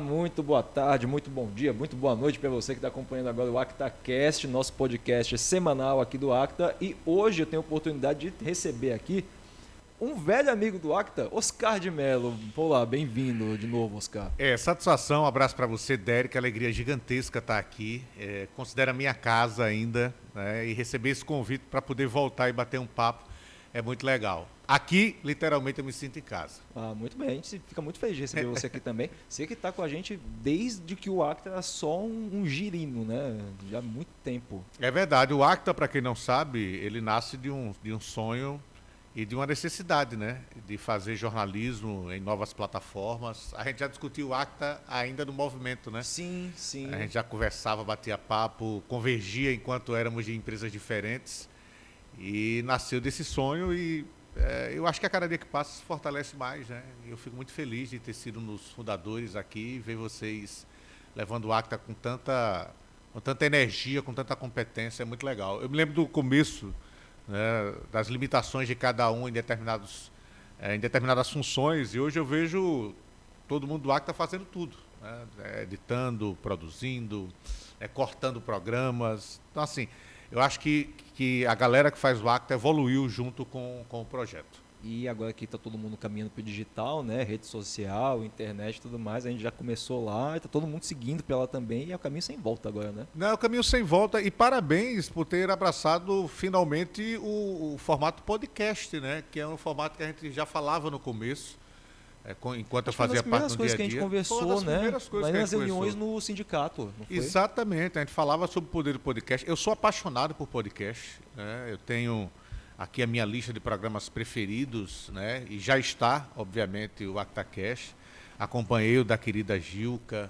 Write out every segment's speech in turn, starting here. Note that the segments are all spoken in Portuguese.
Muito boa tarde, muito bom dia, muito boa noite para você que está acompanhando agora o ActaCast, nosso podcast semanal aqui do Acta. E hoje eu tenho a oportunidade de receber aqui um velho amigo do Acta, Oscar de Mello. Olá, bem-vindo de novo, Oscar. Satisfação, um abraço para você, Derek, alegria gigantesca estar aqui. Considera minha casa ainda, né, e receber esse convite para poder voltar e bater um papo é muito legal. Aqui, literalmente, eu me sinto em casa. Muito bem, a gente fica muito feliz de receber você aqui também. Você que está com a gente desde que o Acta era só um girino, né? Já há muito tempo. É verdade, o Acta, para quem não sabe, ele nasce de um sonho e de uma necessidade, né? De fazer jornalismo em novas plataformas. A gente já discutiu o Acta ainda no movimento, né? Sim, sim. A gente já conversava, batia papo, convergia enquanto éramos de empresas diferentes. E nasceu desse sonho e eu acho que a cada dia que passa se fortalece mais, né? Eu fico muito feliz de ter sido um dos fundadores aqui, ver vocês levando o Acta com tanta energia, com tanta competência, é muito legal. Eu me lembro do começo, né, das limitações de cada um em determinadas funções, e hoje eu vejo todo mundo do Acta fazendo tudo, né? Editando, produzindo, cortando programas. Então, assim, eu acho que a galera que faz o Acta evoluiu junto com o projeto. E agora que está todo mundo caminhando para o digital, né? Rede social, internet e tudo mais, a gente já começou lá e está todo mundo seguindo para lá também e é o caminho sem volta agora, né? Não, é o caminho sem volta e parabéns por ter abraçado finalmente o formato podcast, né? Que é um formato que a gente já falava no começo, enquanto eu fazia parte do dia a dia. Uma das primeiras coisas que a gente conversou, né? Nas reuniões no sindicato, não foi? Exatamente, a gente falava sobre o poder do podcast. Eu sou apaixonado por podcast, né? Eu tenho aqui a minha lista de programas preferidos, né? E já está, obviamente, o ActaCast. Acompanhei o da querida Gilca,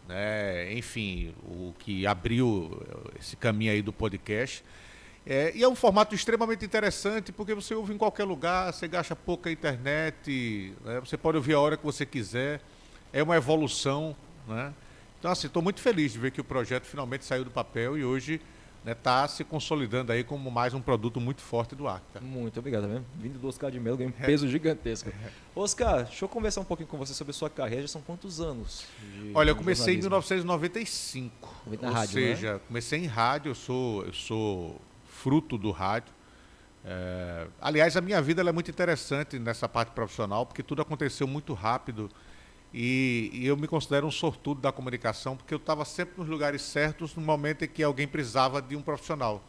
né? Enfim, o que abriu esse caminho aí do podcast. E é um formato extremamente interessante, porque você ouve em qualquer lugar, você gasta pouca internet, né? Você pode ouvir a hora que você quiser. É uma evolução, né? Então, assim, estou muito feliz de ver que o projeto finalmente saiu do papel e hoje está se consolidando aí como mais um produto muito forte do Acta. Muito obrigado, mesmo. Vindo do Oscar de Mello, ganhei um peso gigantesco. Oscar, deixa eu conversar um pouquinho com você sobre a sua carreira. Já são quantos anos? Olha, eu comecei em 1995. Na ou rádio, seja, né? comecei em rádio, eu sou fruto do rádio. Aliás, a minha vida ela é muito interessante nessa parte profissional, porque tudo aconteceu muito rápido. E eu me considero um sortudo da comunicação, porque eu estava sempre nos lugares certos no momento em que alguém precisava de um profissional.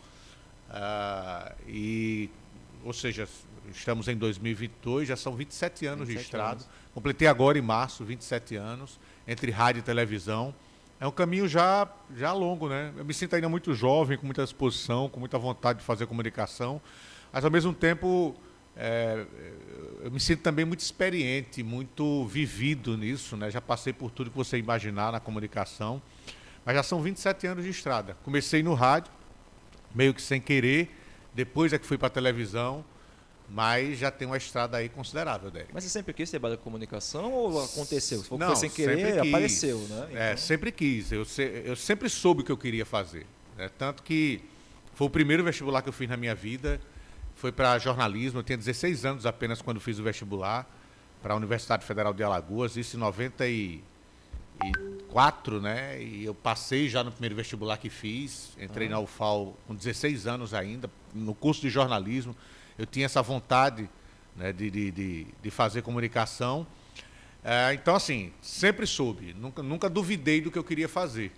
Ou seja, estamos em 2022, já são 27 anos de estrada. Completei agora em março, 27 anos, entre rádio e televisão. É um caminho já longo, né? Eu me sinto ainda muito jovem, com muita disposição, com muita vontade de fazer comunicação, mas ao mesmo tempo eu me sinto também muito experiente, muito vivido nisso, né? Já passei por tudo que você imaginar na comunicação, mas já são 27 anos de estrada. Comecei no rádio, meio que sem querer, depois é que fui para a televisão, mas já tem uma estrada aí considerável, Derek. Mas você sempre quis trabalhar com comunicação ou aconteceu? Se for Não, foi sem querer, apareceu, né? Então... sempre quis. Eu sempre soube o que eu queria fazer, né? Tanto que foi o primeiro vestibular que eu fiz na minha vida. Foi para jornalismo, eu tinha 16 anos apenas quando fiz o vestibular para a Universidade Federal de Alagoas, isso em 94, né? E eu passei já no primeiro vestibular que fiz, entrei na UFAL com 16 anos ainda, no curso de jornalismo. Eu tinha essa vontade, né, de fazer comunicação. Então, assim, sempre soube, nunca duvidei do que eu queria fazer.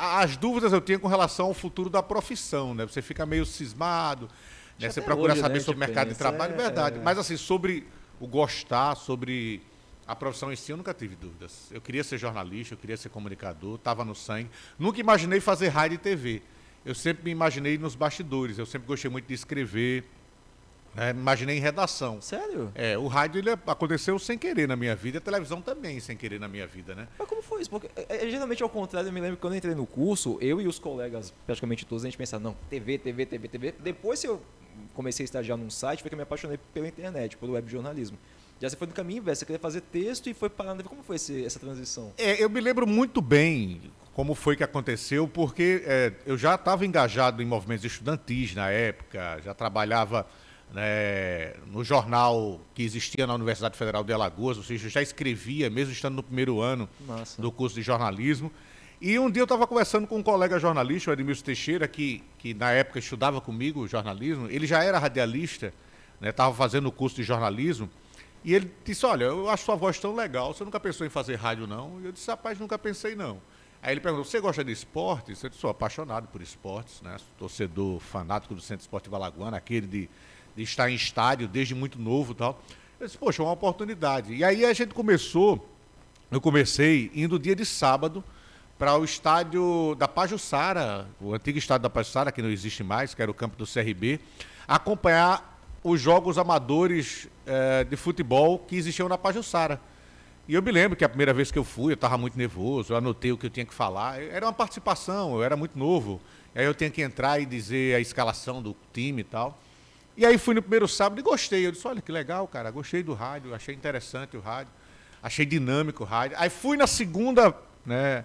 As dúvidas eu tinha com relação ao futuro da profissão, né? Você fica meio cismado, né? Você procura saber sobre o mercado de trabalho, verdade. Mas assim, sobre o gostar, sobre a profissão em si, eu nunca tive dúvidas. Eu queria ser jornalista, eu queria ser comunicador, estava no sangue. Nunca imaginei fazer rádio e TV. Eu sempre me imaginei nos bastidores, eu sempre gostei muito de escrever. Me imaginei em redação. Sério? O rádio ele aconteceu sem querer na minha vida, a televisão também sem querer na minha vida, né? Mas como foi isso? Porque geralmente ao contrário, eu me lembro que quando eu entrei no curso, eu e os colegas, praticamente todos, a gente pensava, não, TV. Depois que eu comecei a estagiar num site, foi que eu me apaixonei pela internet, pelo webjornalismo. Já você foi no caminho inverso, você queria fazer texto e foi parando. Como foi essa transição? Eu me lembro muito bem como foi que aconteceu, porque eu já estava engajado em movimentos estudantis na época, já trabalhava né, no jornal que existia na Universidade Federal de Alagoas, ou seja, eu já escrevia, mesmo estando no primeiro ano do curso de jornalismo. E um dia eu estava conversando com um colega jornalista, o Edmilson Teixeira, que na época estudava comigo jornalismo, ele já era radialista, estava fazendo o curso de jornalismo, e ele disse, olha, eu acho sua voz tão legal, você nunca pensou em fazer rádio não? E eu disse, rapaz, nunca pensei não. Aí ele perguntou, você gosta de esportes? Eu disse, sou apaixonado por esportes, né? Torcedor fanático do Centro Esportivo Alagoano, aquele de estar em estádio desde muito novo e tal. Eu disse, poxa, é uma oportunidade. E aí eu comecei indo dia de sábado para o estádio da Pajuçara, o antigo estádio da Pajuçara, que não existe mais, que era o campo do CRB, acompanhar os jogos amadores de futebol que existiam na Pajuçara. E eu me lembro que a primeira vez que eu fui, eu estava muito nervoso, eu anotei o que eu tinha que falar. Era uma participação, eu era muito novo. Aí eu tinha que entrar e dizer a escalação do time e tal. E aí fui no primeiro sábado e gostei. Eu disse, olha que legal, cara, gostei do rádio, achei interessante o rádio, achei dinâmico o rádio. Aí fui na segunda, né,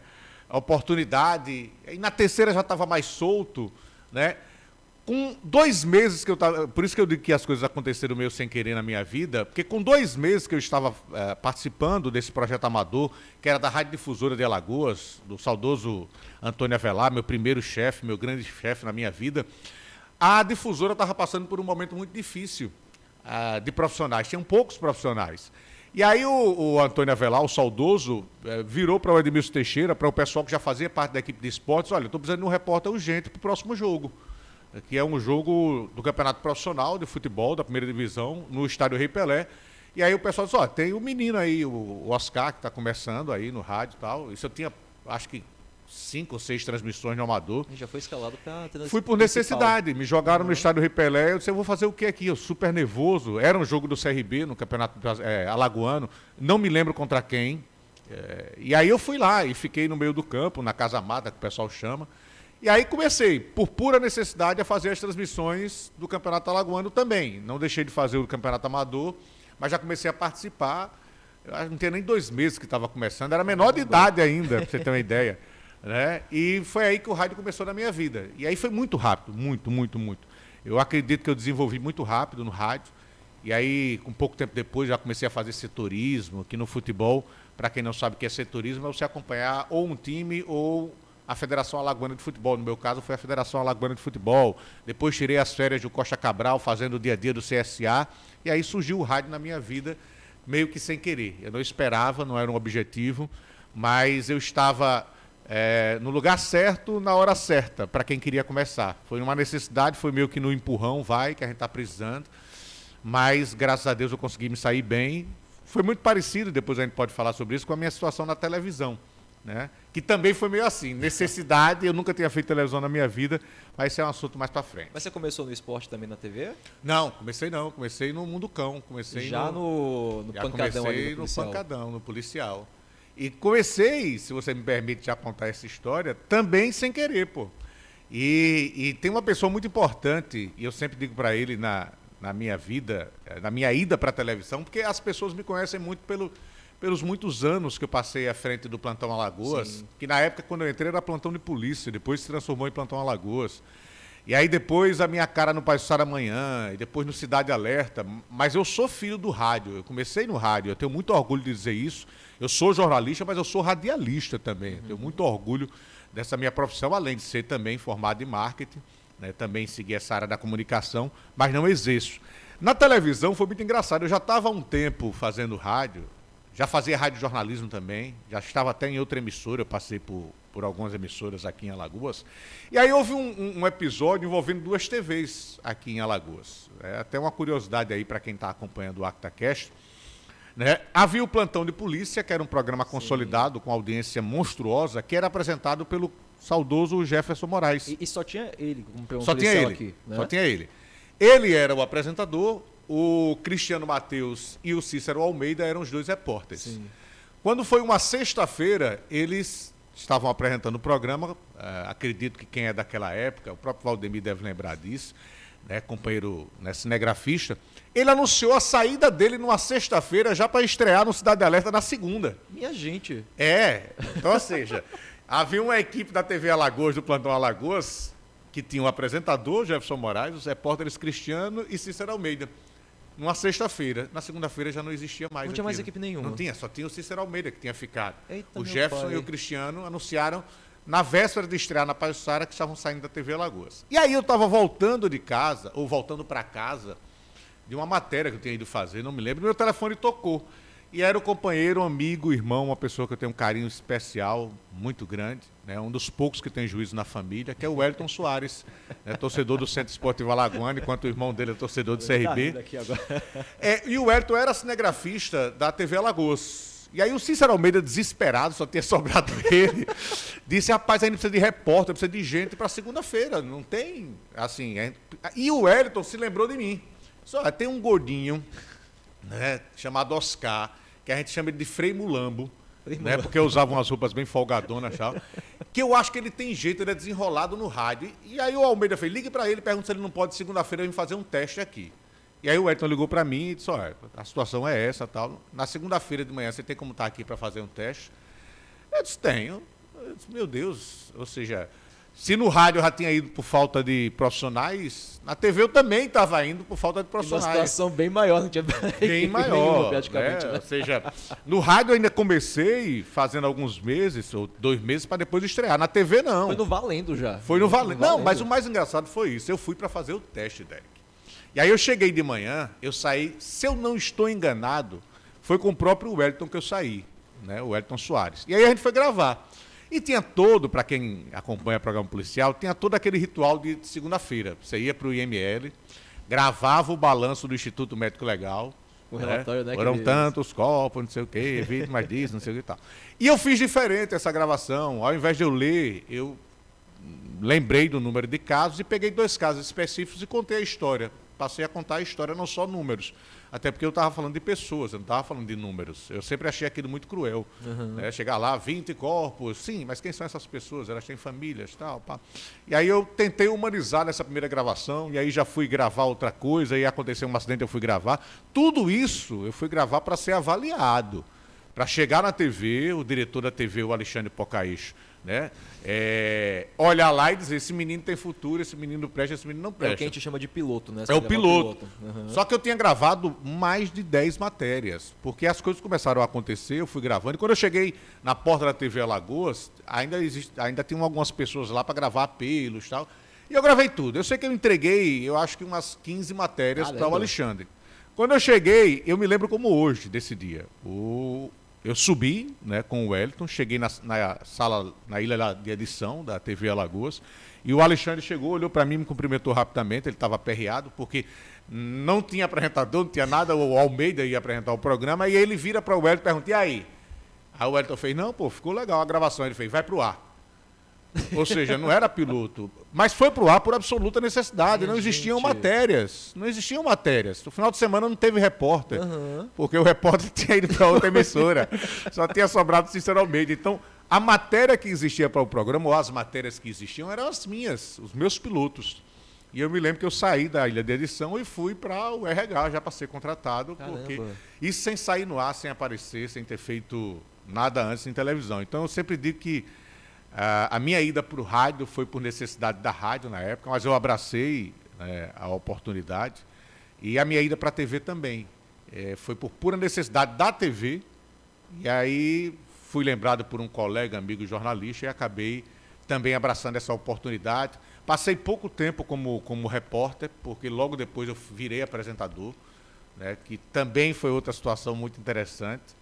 oportunidade, e na terceira já estava mais solto, né? Com 2 meses que eu estava... Por isso que eu digo que as coisas aconteceram meio sem querer na minha vida, porque com 2 meses que eu estava participando desse projeto amador, que era da Rádio Difusora de Alagoas, do saudoso Antônio Avelar, meu primeiro chefe, meu grande chefe na minha vida, a difusora estava passando por um momento muito difícil de profissionais. Tinham poucos profissionais. E aí o Antônio Avelar, o saudoso, virou para o Edmilson Teixeira, para o pessoal que já fazia parte da equipe de esportes, olha, eu estou precisando de um repórter urgente para o próximo jogo, que é um jogo do Campeonato Profissional de Futebol, da primeira divisão, no Estádio Rei Pelé. E aí o pessoal disse, ó, tem um menino aí, o Oscar, que está começando aí no rádio e tal. Isso eu tinha, acho que 5 ou 6 transmissões no Amador. E já foi escalado para... Fui por necessidade, me jogaram no Estádio Rei Pelé, eu disse, eu vou fazer o que aqui? Eu super nervoso, era um jogo do CRB no Campeonato Alagoano, não me lembro contra quem. E aí eu fui lá e fiquei no meio do campo, na Casa Mata, que o pessoal chama. E aí comecei, por pura necessidade, a fazer as transmissões do Campeonato Alagoano também. Não deixei de fazer o Campeonato Amador, mas já comecei a participar. Eu não tinha nem 2 meses que estava começando, era menor de idade ainda, para você ter uma ideia. Né? E foi aí que o rádio começou na minha vida. E aí foi muito rápido, muito, muito, muito. Eu acredito que eu desenvolvi muito rápido no rádio. E aí, com pouco tempo depois, já comecei a fazer setorismo aqui no futebol. Para quem não sabe o que é setorismo, é você acompanhar ou um time ou a Federação Alagoana de Futebol. No meu caso, foi a Federação Alagoana de Futebol. Depois tirei as férias do Costa Cabral, fazendo o dia a dia do CSA. E aí surgiu o rádio na minha vida, meio que sem querer. Eu não esperava, não era um objetivo, mas eu estava no lugar certo, na hora certa, para quem queria começar. Foi uma necessidade, foi meio que no empurrão, que a gente está precisando. Mas, graças a Deus, eu consegui me sair bem. Foi muito parecido, depois a gente pode falar sobre isso, com a minha situação na televisão. Né? Que também foi meio assim, necessidade, eu nunca tinha feito televisão na minha vida, mas esse é um assunto mais pra frente. Mas você começou no esporte também na TV? Não, comecei no Mundo Cão, comecei já no pancadão ali, no pancadão, no policial. E comecei, se você me permite já contar essa história, também sem querer, pô. E tem uma pessoa muito importante, e eu sempre digo pra ele na minha vida, na minha ida pra televisão, porque as pessoas me conhecem muito pelos muitos anos que eu passei à frente do Plantão Alagoas, sim, que na época, quando eu entrei, era plantão de polícia, depois se transformou em Plantão Alagoas. E aí depois a minha cara no Pajuçara Amanhã, e depois no Cidade Alerta. Mas eu sou filho do rádio, eu comecei no rádio, eu tenho muito orgulho de dizer isso. Eu sou jornalista, mas eu sou radialista também. Eu tenho muito orgulho dessa minha profissão, além de ser também formado em marketing, né, também seguir essa área da comunicação, mas não exerço. Na televisão foi muito engraçado, eu já estava há um tempo fazendo rádio, já fazia rádio jornalismo também, já estava até em outra emissora, eu passei por algumas emissoras aqui em Alagoas. E aí houve um episódio envolvendo 2 TVs aqui em Alagoas. Até uma curiosidade aí para quem está acompanhando o ActaCast. Né? Havia o Plantão de Polícia, que era um programa consolidado, com audiência monstruosa, que era apresentado pelo saudoso Jefferson Moraes. E só tinha ele como só tinha ele, aqui, né? Só tinha ele. Ele era o apresentador, o Cristiano Mateus e o Cícero Almeida eram os 2 repórteres. Sim. Quando foi uma sexta-feira, eles estavam apresentando o programa, acredito que quem é daquela época, o próprio Valdemir deve lembrar disso, né, companheiro, né, cinegrafista, ele anunciou a saída dele numa sexta-feira já para estrear no Cidade Alerta na segunda. Minha gente. Então, ou seja, havia uma equipe da TV Alagoas, do Plantão Alagoas, que tinha o apresentador, Jefferson Moraes, os repórteres Cristiano e Cícero Almeida. Numa sexta-feira. Na segunda-feira já não existia mais. Não tinha mais equipe nenhuma. Não tinha, só tinha o Cícero Almeida que tinha ficado. Eita, o Jefferson e o Cristiano anunciaram na véspera de estrear na Pajuçara que estavam saindo da TV Alagoas. E aí eu estava voltando de casa, ou voltando para casa, de uma matéria que eu tinha ido fazer, não me lembro, e meu telefone tocou. E era o companheiro, amigo, irmão, uma pessoa que eu tenho um carinho especial, muito grande, né? Um dos poucos que tem juízo na família, que é o Wellington Soares, né? Torcedor do Centro Esportivo Alagoano, enquanto o irmão dele é torcedor do CRB. E o Wellington era cinegrafista da TV Alagoas. E aí o Cícero Almeida, desesperado, só tinha sobrado ele, disse, rapaz, ainda precisa de repórter, precisa de gente para segunda-feira, não tem, assim... E o Wellington se lembrou de mim. Só tem um gordinho, né, chamado Oscar, que a gente chama ele de Frei Mulambo, né, porque usava umas roupas bem folgadonas, tal, que eu acho que ele tem jeito, ele é desenrolado no rádio. E aí o Almeida fez, ligue para ele, pergunta se ele não pode segunda-feira vir fazer um teste aqui. E aí o Wellington ligou para mim e disse, olha, a situação é essa, tal. Na segunda-feira de manhã você tem como estar aqui para fazer um teste? Eu disse, tenho. Eu disse, meu Deus, ou seja, se no rádio eu já tinha ido por falta de profissionais, na TV eu também estava indo por falta de profissionais. Uma situação bem maior, não tinha bem maior, praticamente. Né? Ou seja, no rádio eu ainda comecei fazendo alguns meses, ou 2 meses, para depois estrear. Na TV não. Foi no Valendo já. Foi no Valendo. Não, mas o mais engraçado foi isso. Eu fui para fazer o teste, Derek. E aí eu cheguei de manhã, eu saí, se eu não estou enganado, foi com o próprio Wellington que eu saí, né? O Wellington Soares. E aí a gente foi gravar. E tinha todo, para quem acompanha o programa policial, tinha todo aquele ritual de segunda-feira. Você ia para o IML, gravava o balanço do Instituto Médico Legal. O relatório, né? Foram tantos copos, não sei o quê, vítimas disso, não sei o que e tal. E eu fiz diferente essa gravação. Ao invés de eu ler, eu lembrei do número de casos e peguei 2 casos específicos e contei a história. Passei a contar a história, não só números. Até porque eu estava falando de pessoas, eu não estava falando de números. Eu sempre achei aquilo muito cruel. Né? Chegar lá, 20 corpos, sim, mas quem são essas pessoas? Elas têm famílias e tal. Pá. E aí eu tentei humanizar nessa primeira gravação, e aí já fui gravar outra coisa, e aconteceu um acidente, eu fui gravar. Tudo isso eu fui gravar para ser avaliado. Para chegar na TV, o diretor da TV, o Alexandre Pocaeixo, né? Olhar lá e dizer, esse menino tem futuro, esse menino presta, esse menino não presta. É o que a gente chama de piloto, né? É o piloto. Só que eu tinha gravado mais de 10 matérias, porque as coisas começaram a acontecer, eu fui gravando, e quando eu cheguei na porta da TV Alagoas, ainda tinham algumas pessoas lá para gravar apelos e tal, e eu gravei tudo. Eu sei que eu entreguei, eu acho que umas 15 matérias para o Alexandre. Quando eu cheguei, eu me lembro como hoje, desse dia. Eu subi, né, com o Wellington, cheguei na sala, na ilha de edição da TV Alagoas, e o Alexandre chegou, olhou para mim, me cumprimentou rapidamente, ele estava aperreado, porque não tinha apresentador, não tinha nada, o Almeida ia apresentar o programa, e aí ele vira para o Wellington e pergunta, e aí? Aí o Wellington fez, não, pô, ficou legal a gravação, ele fez, vai pro ar. Ou seja, não era piloto, mas foi pro ar por absoluta necessidade. Não existiam matérias. Não existiam matérias. No final de semana não teve repórter, porque o repórter tinha ido para outra emissora. Só tinha sobrado Cícero Almeida. Então, a matéria que existia para o programa, ou as matérias que existiam, eram as minhas, os meus pilotos. E eu me lembro que eu saí da ilha de edição e fui para o RH, já para ser contratado, porque isso sem sair no ar, sem aparecer, sem ter feito nada antes em televisão. Então, eu sempre digo que a minha ida para o rádio foi por necessidade da rádio na época, mas eu abracei, né, a oportunidade. E a minha ida para a TV também. Foi por pura necessidade da TV. E aí fui lembrado por um colega, amigo jornalista, e acabei também abraçando essa oportunidade. Passei pouco tempo como repórter, porque logo depois eu virei apresentador, né, que também foi outra situação muito interessante.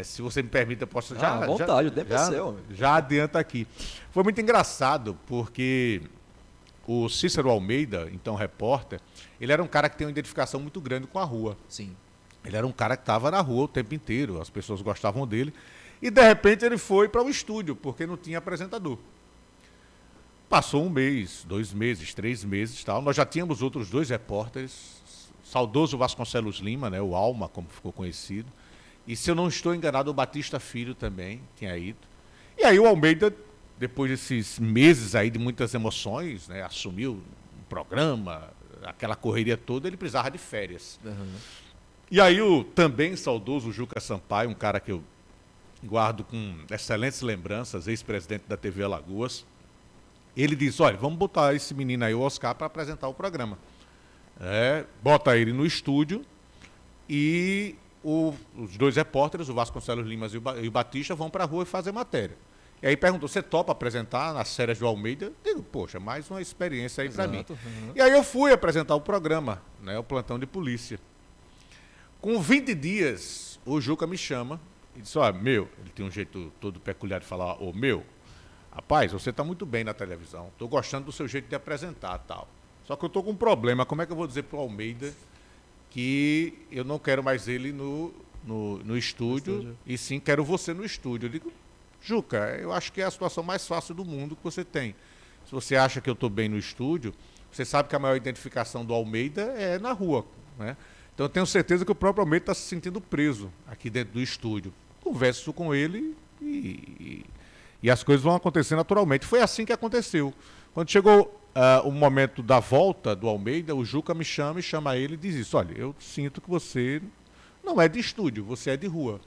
Se você me permite, eu posso à vontade, o tempo é seu. Já adianta aqui. Foi muito engraçado, porque o Cícero Almeida, então repórter, ele era um cara que tem uma identificação muito grande com a rua. Sim. Ele era um cara que estava na rua o tempo inteiro, as pessoas gostavam dele. E, de repente, ele foi para o estúdio, porque não tinha apresentador. Passou 1 mês, 2 meses, 3 meses e tal. Nós já tínhamos outros 2 repórteres, saudoso Vasconcelos Lima, né, o Alma, como ficou conhecido. E, se eu não estou enganado, o Batista Filho também tinha ido. E aí o Almeida, depois desses meses aí de muitas emoções, né, assumiu um programa, aquela correria toda, ele precisava de férias. E aí o também saudoso Juca Sampaio, um cara que eu guardo com excelentes lembranças, ex-presidente da TV Alagoas, ele disse, olha, vamos botar esse menino aí, o Oscar, para apresentar o programa. Bota ele no estúdio e os dois repórteres, o Vasconcelos Limas e o Batista, vão para a rua e fazer matéria. E aí perguntou, você topa apresentar nas férias do Almeida? Eu digo, poxa, mais uma experiência aí para mim. Uhum. E aí eu fui apresentar o programa, né, o Plantão de Polícia. Com 20 dias, o Juca me chama e disse, olha, ele tem um jeito todo peculiar de falar, rapaz, você está muito bem na televisão, estou gostando do seu jeito de apresentar tal. Só que eu estou com um problema, como é que eu vou dizer para o Almeida que eu não quero mais ele no estúdio, e sim quero você no estúdio? Eu digo, Juca, eu acho que é a situação mais fácil do mundo que você tem. Se você acha que eu estou bem no estúdio, você sabe que a maior identificação do Almeida é na rua, né? Então eu tenho certeza que o próprio Almeida está se sentindo preso aqui dentro do estúdio. Converso com ele e as coisas vão acontecer naturalmente. Foi assim que aconteceu. Quando chegou o momento da volta do Almeida, o Juca me chama ele e diz isso, olha, eu sinto que você não é de estúdio, você é de rua.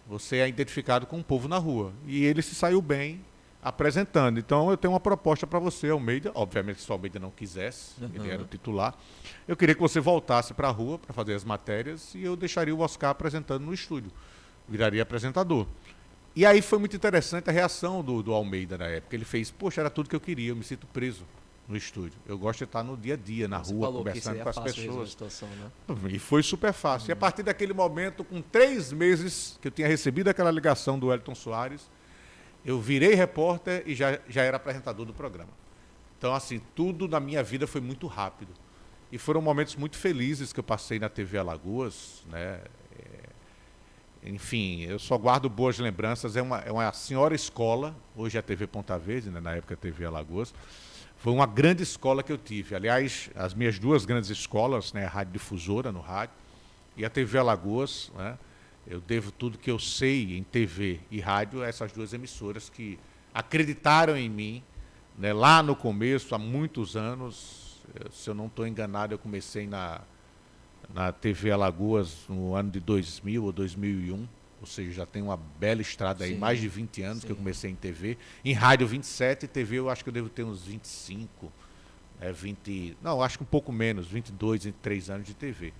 Você é identificado com o povo na rua. E ele se saiu bem apresentando. Então, eu tenho uma proposta para você, Almeida. Obviamente, se o Almeida não quisesse, ele era o titular. Eu queria que você voltasse para a rua para fazer as matérias e eu deixaria o Oscar apresentando no estúdio. Viraria apresentador. E aí foi muito interessante a reação do Almeida na época. Ele fez, poxa, era tudo que eu queria, eu me sinto preso no estúdio. Eu gosto de estar no dia a dia, na rua, conversando com as pessoas. Situação, né? E foi super fácil. E a partir daquele momento, com 3 meses que eu tinha recebido aquela ligação do Wellington Soares, eu virei repórter e já era apresentador do programa. Então, assim, tudo na minha vida foi muito rápido. E foram momentos muito felizes que eu passei na TV Alagoas, né? Enfim, eu só guardo boas lembranças. É uma senhora escola, hoje é a TV Ponta Verde, né? Na época a TV Alagoas. Foi uma grande escola que eu tive. Aliás, as minhas 2 grandes escolas, né, a Rádio Difusora no rádio e a TV Alagoas, né, eu devo tudo que eu sei em TV e rádio a essas 2 emissoras que acreditaram em mim, né, lá no começo, há muitos anos. Se eu não estou enganado, eu comecei na TV Alagoas no ano de 2000 ou 2001. Ou seja, já tem uma bela estrada aí, mais de 20 anos que eu comecei em TV. Em rádio, 27, TV eu acho que eu devo ter uns 25, 20... Não, acho que um pouco menos, 22, 23 anos de TV.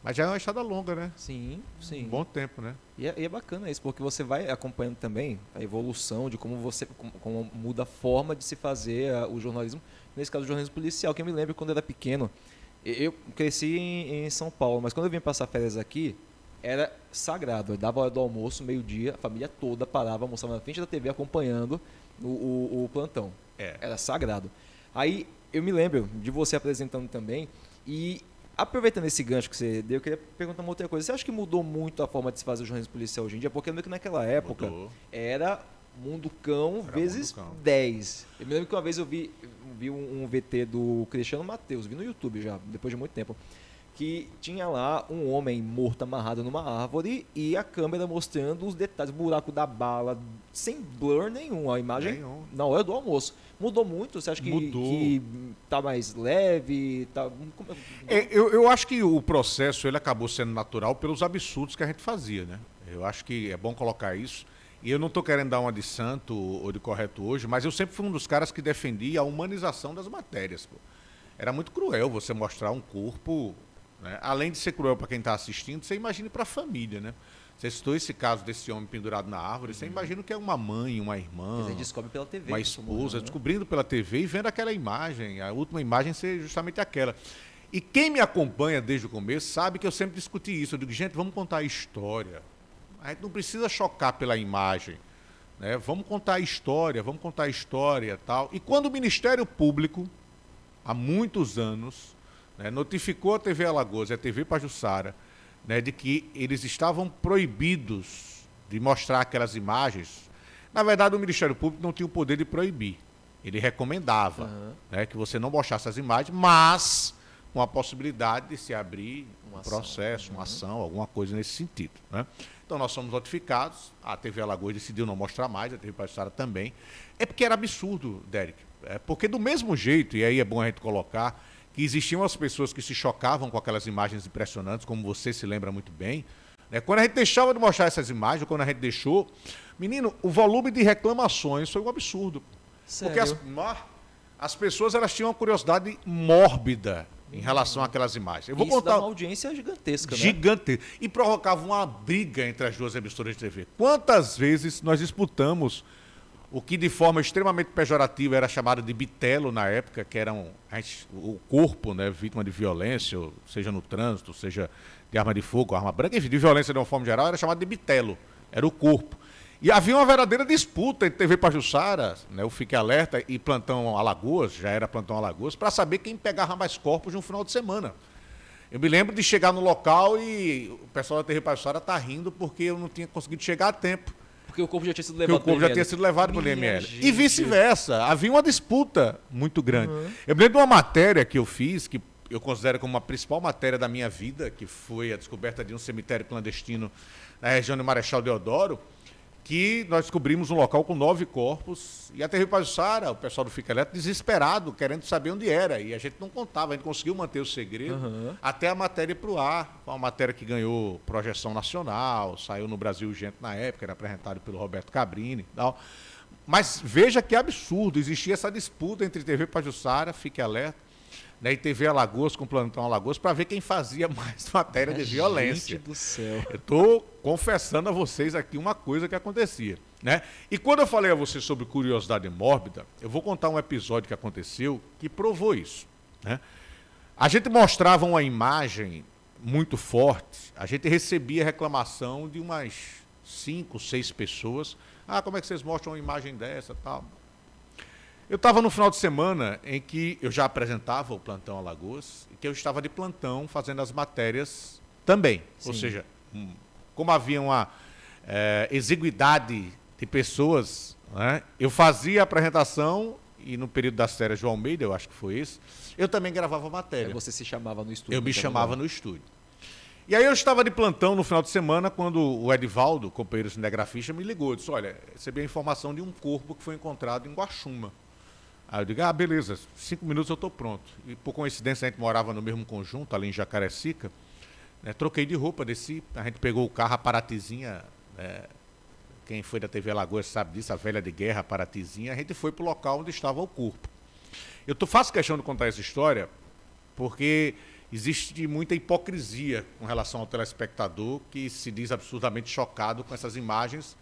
Mas já é uma estrada longa, né? Sim. Um bom tempo, né? E é bacana isso, porque você vai acompanhando também a evolução de como como muda a forma de se fazer o jornalismo. Nesse caso, o jornalismo policial, que eu me lembro quando eu era pequeno. Eu cresci em São Paulo, mas quando eu vim passar férias aqui, era sagrado. Eu dava a hora do almoço, meio-dia, a família toda parava, almoçava na frente da TV acompanhando o plantão. Era sagrado. Aí eu me lembro de você apresentando também e aproveitando esse gancho que você deu, eu queria perguntar uma outra coisa. Você acha que mudou muito a forma de se fazer o jornalismo policial hoje em dia? Porque eu lembro que naquela época era Mundo Cão vezes 10. Eu me lembro que uma vez eu vi um VT do Cristiano Mateus, vi no YouTube já, depois de muito tempo, que tinha lá um homem morto amarrado numa árvore e a câmera mostrando os detalhes, o buraco da bala, sem blur nenhum, a imagem na hora do almoço. Mudou muito? Você acha que tá mais leve? Eu acho que o processo ele acabou sendo natural pelos absurdos que a gente fazia, né? Eu acho que é bom colocar isso. E eu não estou querendo dar uma de santo ou de correto hoje, mas eu sempre fui um dos caras que defendia a humanização das matérias. Pô. Era muito cruel você mostrar um corpo, né? Além de ser cruel para quem está assistindo, você imagine para a família, né? Você citou esse caso desse homem pendurado na árvore, você imagina que é uma mãe, uma irmã, você descobre pela TV, uma esposa, né? Descobrindo pela TV e vendo aquela imagem, a última imagem ser justamente aquela. E quem me acompanha desde o começo sabe que eu sempre discuti isso. Eu digo, gente, vamos contar a história. A gente não precisa chocar pela imagem, né? Vamos contar a história e tal. E quando o Ministério Público, há muitos anos, né, notificou a TV Alagoas e a TV Pajuçara, né, de que eles estavam proibidos de mostrar aquelas imagens, na verdade o Ministério Público não tinha o poder de proibir. Ele recomendava, né, que você não mostrasse as imagens, mas com a possibilidade de se abrir um processo, uma ação, alguma coisa nesse sentido, né? Então nós somos notificados, a TV Alagoas decidiu não mostrar mais, a TV Pajuçara também. É porque era absurdo, Derek. Porque do mesmo jeito, e aí é bom a gente colocar, que existiam as pessoas que se chocavam com aquelas imagens impressionantes, como você se lembra muito bem, né? Quando a gente deixava de mostrar essas imagens, quando a gente deixou, menino, o volume de reclamações foi um absurdo. Sério? Porque as pessoas elas tinham uma curiosidade mórbida em relação àquelas imagens. Eu vou Isso contar dá uma audiência gigantesca, né? gigante e provocava uma briga entre as duas emissoras de TV. Quantas vezes nós disputamos o que de forma extremamente pejorativa era chamado de bitelo na época, que era o corpo, né, vítima de violência, seja no trânsito, seja de arma de fogo, arma branca, enfim, de violência de uma forma geral, era chamado de bitelo, era o corpo. E havia uma verdadeira disputa entre TV Pajuçara, né, o Fique Alerta e Plantão Alagoas, já era Plantão Alagoas, para saber quem pegava mais corpos no final de semana. Eu me lembro de chegar no local e o pessoal da TV Pajuçara tá rindo porque eu não tinha conseguido chegar a tempo. Porque o corpo já tinha sido Porque levado o corpo já tinha sido levado pelo IML. gente. E vice-versa. Havia uma disputa muito grande. Eu me lembro de uma matéria que eu fiz, que eu considero como a principal matéria da minha vida, que foi a descoberta de um cemitério clandestino na região de Marechal Deodoro, que nós descobrimos um local com 9 corpos, e a TV Pajuçara, o pessoal do Fica Elétrico, desesperado, querendo saber onde era, e a gente não contava, a gente conseguiu manter o segredo, até a matéria ir para o ar, uma matéria que ganhou projeção nacional, saiu no Brasil Urgente na época, era apresentado pelo Roberto Cabrini e tal. Mas veja que absurdo, existia essa disputa entre TV Pajuçara, Fique Alerta, né, e TV Alagoas com Plantão Alagoas, para ver quem fazia mais matéria de violência. Gente do céu. Eu estou confessando a vocês aqui uma coisa que acontecia, né? E quando eu falei a vocês sobre curiosidade mórbida, eu vou contar um episódio que aconteceu que provou isso, né? A gente mostrava uma imagem muito forte, a gente recebia reclamação de umas 5, 6 pessoas. Ah, como é que vocês mostram uma imagem dessa, tal? Eu estava no final de semana em que eu já apresentava o Plantão Alagoas e que eu estava de plantão fazendo as matérias também. Sim. Ou seja, como havia uma exiguidade de pessoas, né, eu fazia a apresentação e no período das férias do Almeida, eu acho que foi isso, eu também gravava a matéria. Aí você se chamava no estúdio. Eu me chamava no estúdio. E aí eu estava de plantão no final de semana quando o Edivaldo, companheiro cinegrafista, me ligou. Disse, olha, recebi a informação de um corpo que foi encontrado em Guaxuma. Aí eu digo, ah, beleza, 5 minutos eu estou pronto. E por coincidência a gente morava no mesmo conjunto, ali em Jacarecica, né, troquei de roupa, desci, a gente pegou o carro, a Paratizinha, né, quem foi da TV Alagoas sabe disso, a velha de guerra, a Paratizinha, a gente foi para o local onde estava o corpo. Eu faço questão de contar essa história porque existe muita hipocrisia com relação ao telespectador que se diz absurdamente chocado com essas imagens,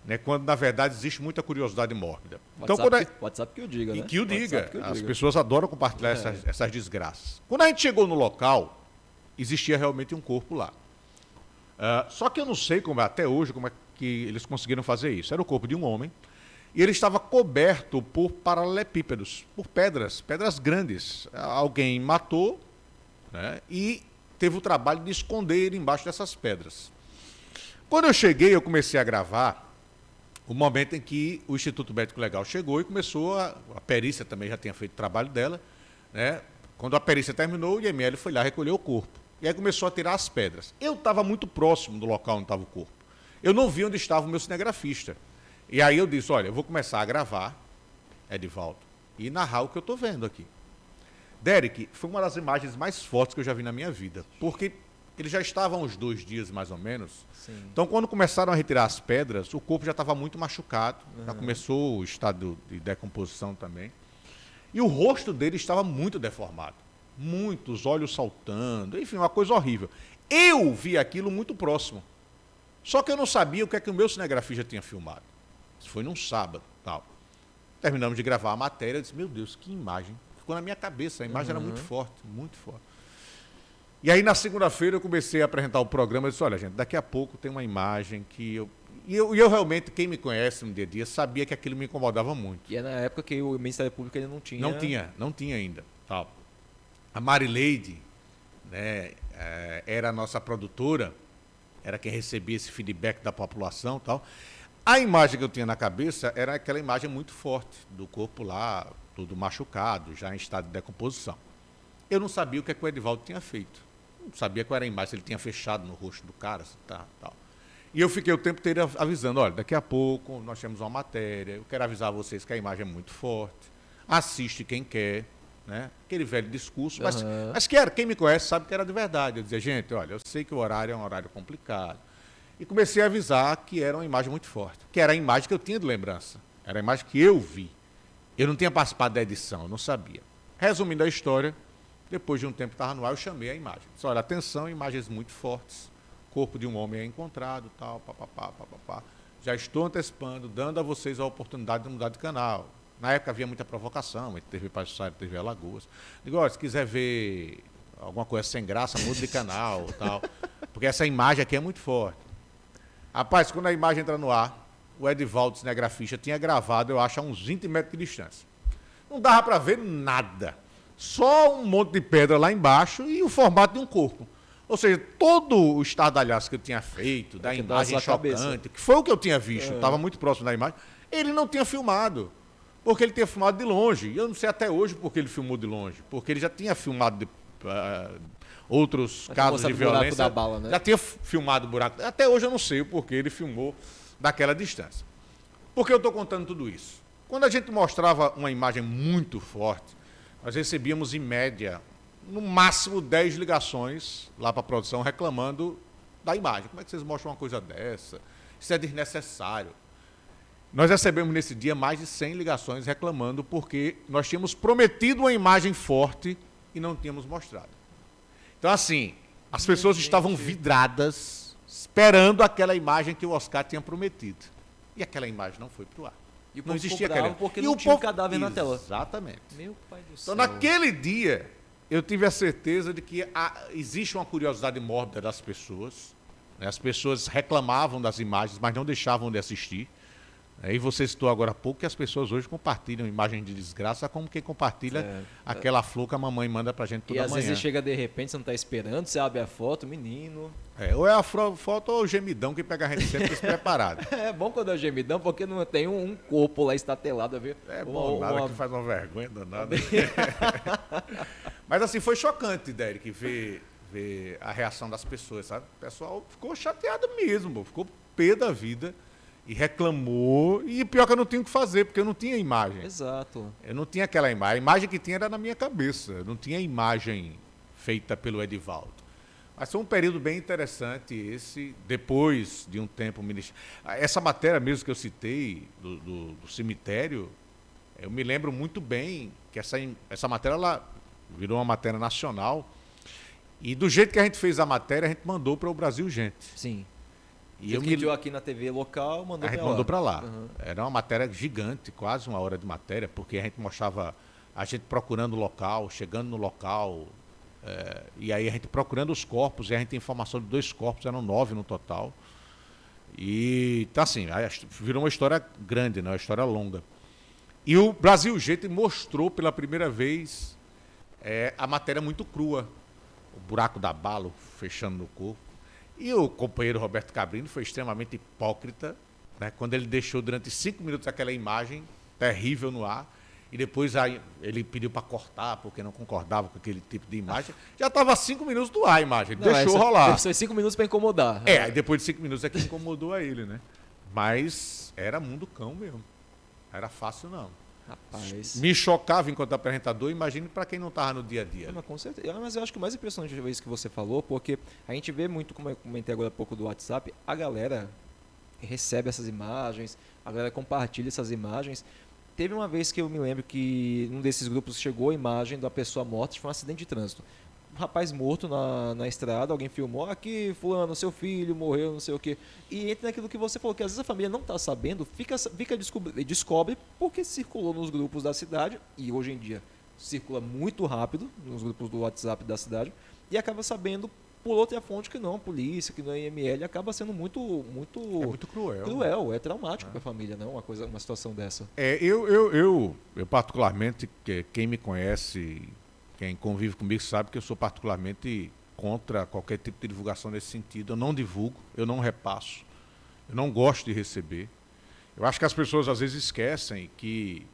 né, quando na verdade existe muita curiosidade mórbida. WhatsApp que eu diga, né? E que o diga. Que eu As diga. pessoas adoram compartilhar essas desgraças. Quando a gente chegou no local, existia realmente um corpo lá. Só que eu não sei até hoje como é que eles conseguiram fazer isso. Era o corpo de um homem e ele estava coberto por paralelepípedos, por pedras grandes. Alguém matou, né, e teve o trabalho de esconder ele embaixo dessas pedras. Quando eu cheguei, eu comecei a gravar o momento em que o Instituto Médico Legal chegou e começou a perícia também já tinha feito o trabalho dela, né? Quando a perícia terminou, o IML foi lá recolher o corpo. E aí começou a tirar as pedras. Eu estava muito próximo do local onde estava o corpo. Eu não vi onde estava o meu cinegrafista. E aí eu disse, olha, eu vou começar a gravar, Edivaldo, e narrar o que eu estou vendo aqui. Derek, foi uma das imagens mais fortes que eu já vi na minha vida, porque ele já estava há uns 2 dias, mais ou menos. Sim. Então, quando começaram a retirar as pedras, o corpo já estava muito machucado, já começou o estado de decomposição também. E o rosto dele estava muito deformado. Muito, os olhos saltando, enfim, uma coisa horrível. Eu vi aquilo muito próximo. Só que eu não sabia o que é que o meu cinegrafista tinha filmado. Isso foi num sábado, tal. Terminamos de gravar a matéria, eu disse, meu Deus, que imagem. Ficou na minha cabeça, a imagem era muito forte, muito forte. E aí, na segunda-feira, eu comecei a apresentar o programa. Eu disse, olha, gente, daqui a pouco tem uma imagem que eu... E eu realmente, quem me conhece no dia a dia, sabia que aquilo me incomodava muito. E é na época que o Ministério Público ainda não tinha... Não tinha ainda. Tal. A Marileide, né, era a nossa produtora, era quem recebia esse feedback da população, tal. A imagem que eu tinha na cabeça era aquela imagem muito forte, do corpo lá, todo machucado, já em estado de decomposição. Eu não sabia o que o Edivaldo tinha feito. Não sabia qual era a imagem, se ele tinha fechado no rosto do cara, tal. E eu fiquei o tempo inteiro avisando, olha, daqui a pouco nós temos uma matéria, eu quero avisar vocês que a imagem é muito forte, assiste quem quer, né? Aquele velho discurso, mas quem me conhece sabe que era de verdade. Eu dizia, gente, olha, eu sei que o horário é um horário complicado. E comecei a avisar que era uma imagem muito forte, que era a imagem que eu tinha de lembrança, era a imagem que eu vi. Eu não tinha participado da edição, eu não sabia. Resumindo a história, depois de um tempo que estava no ar, eu chamei a imagem. Disse, olha, atenção, imagens muito fortes. Corpo de um homem é encontrado, tal, papapá, papapá. Já estou antecipando, dando a vocês a oportunidade de mudar de canal. Na época havia muita provocação, entre TV Pajuçara e TV Alagoas. Digo, olha, se quiser ver alguma coisa sem graça, mude de canal, tal. Porque essa imagem aqui é muito forte. Rapaz, quando a imagem entra no ar, o Edivaldo, cinegrafista, tinha gravado, eu acho, a uns 20 metros de distância. Não dava para ver nada. Só um monte de pedra lá embaixo e o formato de um corpo. Ou seja, todo o estardalhaço que eu tinha feito, da imagem chocante, que foi o que eu tinha visto, estava muito próximo da imagem, ele não tinha filmado. Porque ele tinha filmado de longe. E eu não sei até hoje porque ele filmou de longe. Porque ele já tinha filmado outros casos de violência. Da bala, né? Já tinha filmado o buraco. Até hoje eu não sei o porquê ele filmou daquela distância. Por que eu estou contando tudo isso? Quando a gente mostrava uma imagem muito forte, nós recebíamos, em média, no máximo 10 ligações lá para a produção reclamando da imagem. Como é que vocês mostram uma coisa dessa? Isso é desnecessário. Nós recebemos nesse dia mais de 100 ligações reclamando porque nós tínhamos prometido uma imagem forte e não tínhamos mostrado. Então, assim, as pessoas estavam vidradas esperando aquela imagem que o Oscar tinha prometido. E aquela imagem não foi para o ar. E o povo não existia aquela. Porque não tinha o cadáver na tela. Exatamente. Meu pai do céu. Então, naquele dia, eu tive a certeza de que existe uma curiosidade mórbida das pessoas. Né? As pessoas reclamavam das imagens, mas não deixavam de assistir. E você citou agora há pouco que as pessoas hoje compartilham imagem de desgraça como quem compartilha aquela flor que a mamãe manda pra gente toda manhã. E às vezes chega de repente, você não tá esperando, você abre a foto, menino. Ou é a foto ou o gemidão que pega a gente sempre despreparado. É bom quando é o gemidão, porque não tem um corpo lá estatelado a ver. É bom, nada que faz uma vergonha danada. Mas assim, foi chocante, Derek, ver a reação das pessoas, sabe? O pessoal ficou chateado mesmo, ficou pé da vida. E reclamou, e pior que eu não tinha o que fazer, porque eu não tinha imagem. Exato. Eu não tinha aquela imagem. A imagem que tinha era na minha cabeça. Eu não tinha imagem feita pelo Edivaldo. Mas foi um período bem interessante esse, depois de um tempo... Essa matéria mesmo que eu citei, do cemitério, eu me lembro muito bem que essa matéria ela virou uma matéria nacional. E do jeito que a gente fez a matéria, a gente mandou para o Brasil Gente. Sim. E eu mediu aqui na TV local, a gente mandou para lá. Uhum. Era uma matéria gigante, quase uma hora de matéria, porque a gente mostrava a gente procurando o local, chegando no local, e aí a gente procurando os corpos, e a gente tem informação de 2 corpos, eram 9 no total. E então assim, virou uma história grande, né? Uma história longa. E o Brasil Gente mostrou pela primeira vez a matéria muito crua, o buraco da bala fechando no corpo. E o companheiro Roberto Cabrino foi extremamente hipócrita, né, quando ele deixou durante 5 minutos aquela imagem terrível no ar, e depois ele pediu para cortar, porque não concordava com aquele tipo de imagem. Já estava 5 minutos do ar a imagem, ele deixou rolar. Foi 5 minutos para incomodar. Aí depois de 5 minutos é que incomodou a ele, né? Mas era mundo cão mesmo. Não era fácil, não. Rapaz. Me chocava enquanto apresentador, imagine para quem não estava no dia a dia. Mas, com certeza. Mas eu acho que o mais impressionante é isso que você falou, porque a gente vê muito, como eu comentei agora há pouco do WhatsApp, a galera recebe essas imagens, a galera compartilha essas imagens. Teve uma vez que eu me lembro que um desses grupos chegou a imagem da pessoa morta, foi um acidente de trânsito. Um rapaz morto na estrada, alguém filmou, aqui fulano, seu filho morreu, não sei o quê. E entra naquilo que você falou, que às vezes a família não está sabendo, descobre porque circulou nos grupos da cidade, e hoje em dia circula muito rápido nos grupos do WhatsApp da cidade, e acaba sabendo por outra fonte que não, a polícia, que não é IML, acaba sendo muito é muito cruel. Cruel, é traumático para a família, não? Uma situação dessa. Eu particularmente, quem me conhece, quem convive comigo sabe que eu sou particularmente contra qualquer tipo de divulgação nesse sentido. Eu não divulgo, eu não repasso, eu não gosto de receber. Eu acho que as pessoas às vezes esquecem que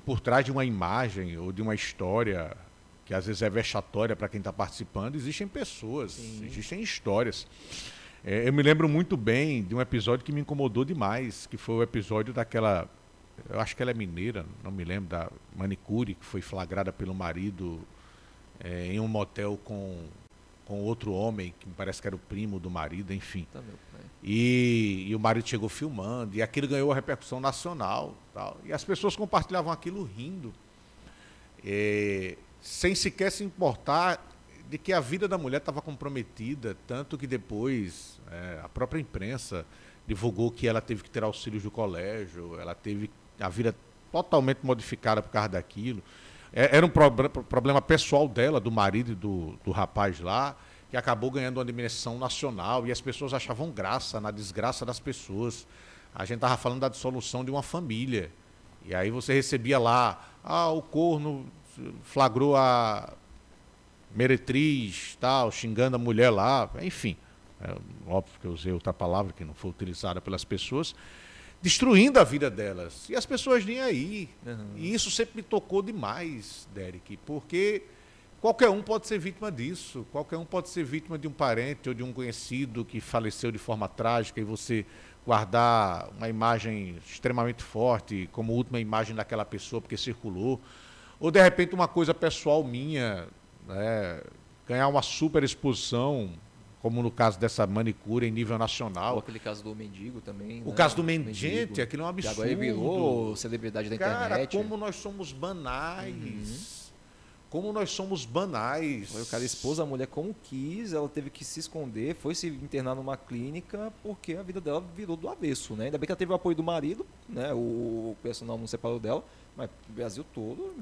por trás de uma imagem ou de uma história, que às vezes é vexatória para quem está participando, existem pessoas, Sim. existem histórias. Eu me lembro muito bem de um episódio que me incomodou demais, que foi o episódio daquela... Eu acho que ela é mineira, não me lembro, da manicure, que foi flagrada pelo marido em um motel com com outro homem, que me parece que era o primo do marido, enfim. Tá, meu pai. E o marido chegou filmando, e aquilo ganhou a repercussão nacional. Tal, e as pessoas compartilhavam aquilo rindo, sem sequer se importar de que a vida da mulher estava comprometida, tanto que depois a própria imprensa divulgou que ela teve que ter auxílios do colégio, ela teve a vida totalmente modificada por causa daquilo. Era um problema pessoal dela, do marido e do rapaz lá, que acabou ganhando uma dimensão nacional, e as pessoas achavam graça na desgraça das pessoas. A gente estava falando da dissolução de uma família. E aí você recebia lá, o corno flagrou a meretriz, tal, xingando a mulher lá, enfim. Óbvio que eu usei outra palavra que não foi utilizada pelas pessoas, destruindo a vida delas. E as pessoas nem aí. Uhum. E isso sempre me tocou demais, Derek, porque qualquer um pode ser vítima disso. Qualquer um pode ser vítima de um parente ou de um conhecido que faleceu de forma trágica, e você guardar uma imagem extremamente forte como última imagem daquela pessoa porque circulou. Ou, de repente, uma coisa pessoal minha, né, ganhar uma super exposição, como no caso dessa manicure em nível nacional. Ou aquele caso do mendigo também. O caso do mendigo, gente, aquilo é um absurdo. Que agora ele virou celebridade da internet. Cara, como nós somos banais. Uhum. Como nós somos banais. O cara expôs a mulher como quis, ela teve que se esconder, foi se internar numa clínica, porque a vida dela virou do avesso, né? Ainda bem que ela teve o apoio do marido, né? O personal não separou dela, mas o Brasil todo...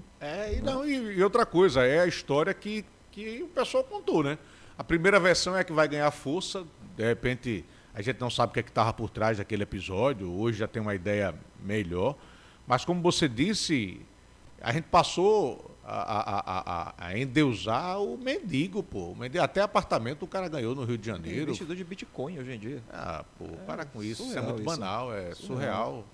E outra coisa, é a história que o pessoal contou, né? A primeira versão é a que vai ganhar força, de repente a gente não sabe o que é que estava por trás daquele episódio, hoje já tem uma ideia melhor, mas como você disse, a gente passou a endeusar o mendigo, pô. Até apartamento o cara ganhou no Rio de Janeiro. É investidor de Bitcoin hoje em dia. Para com isso, isso é muito banal, é surreal.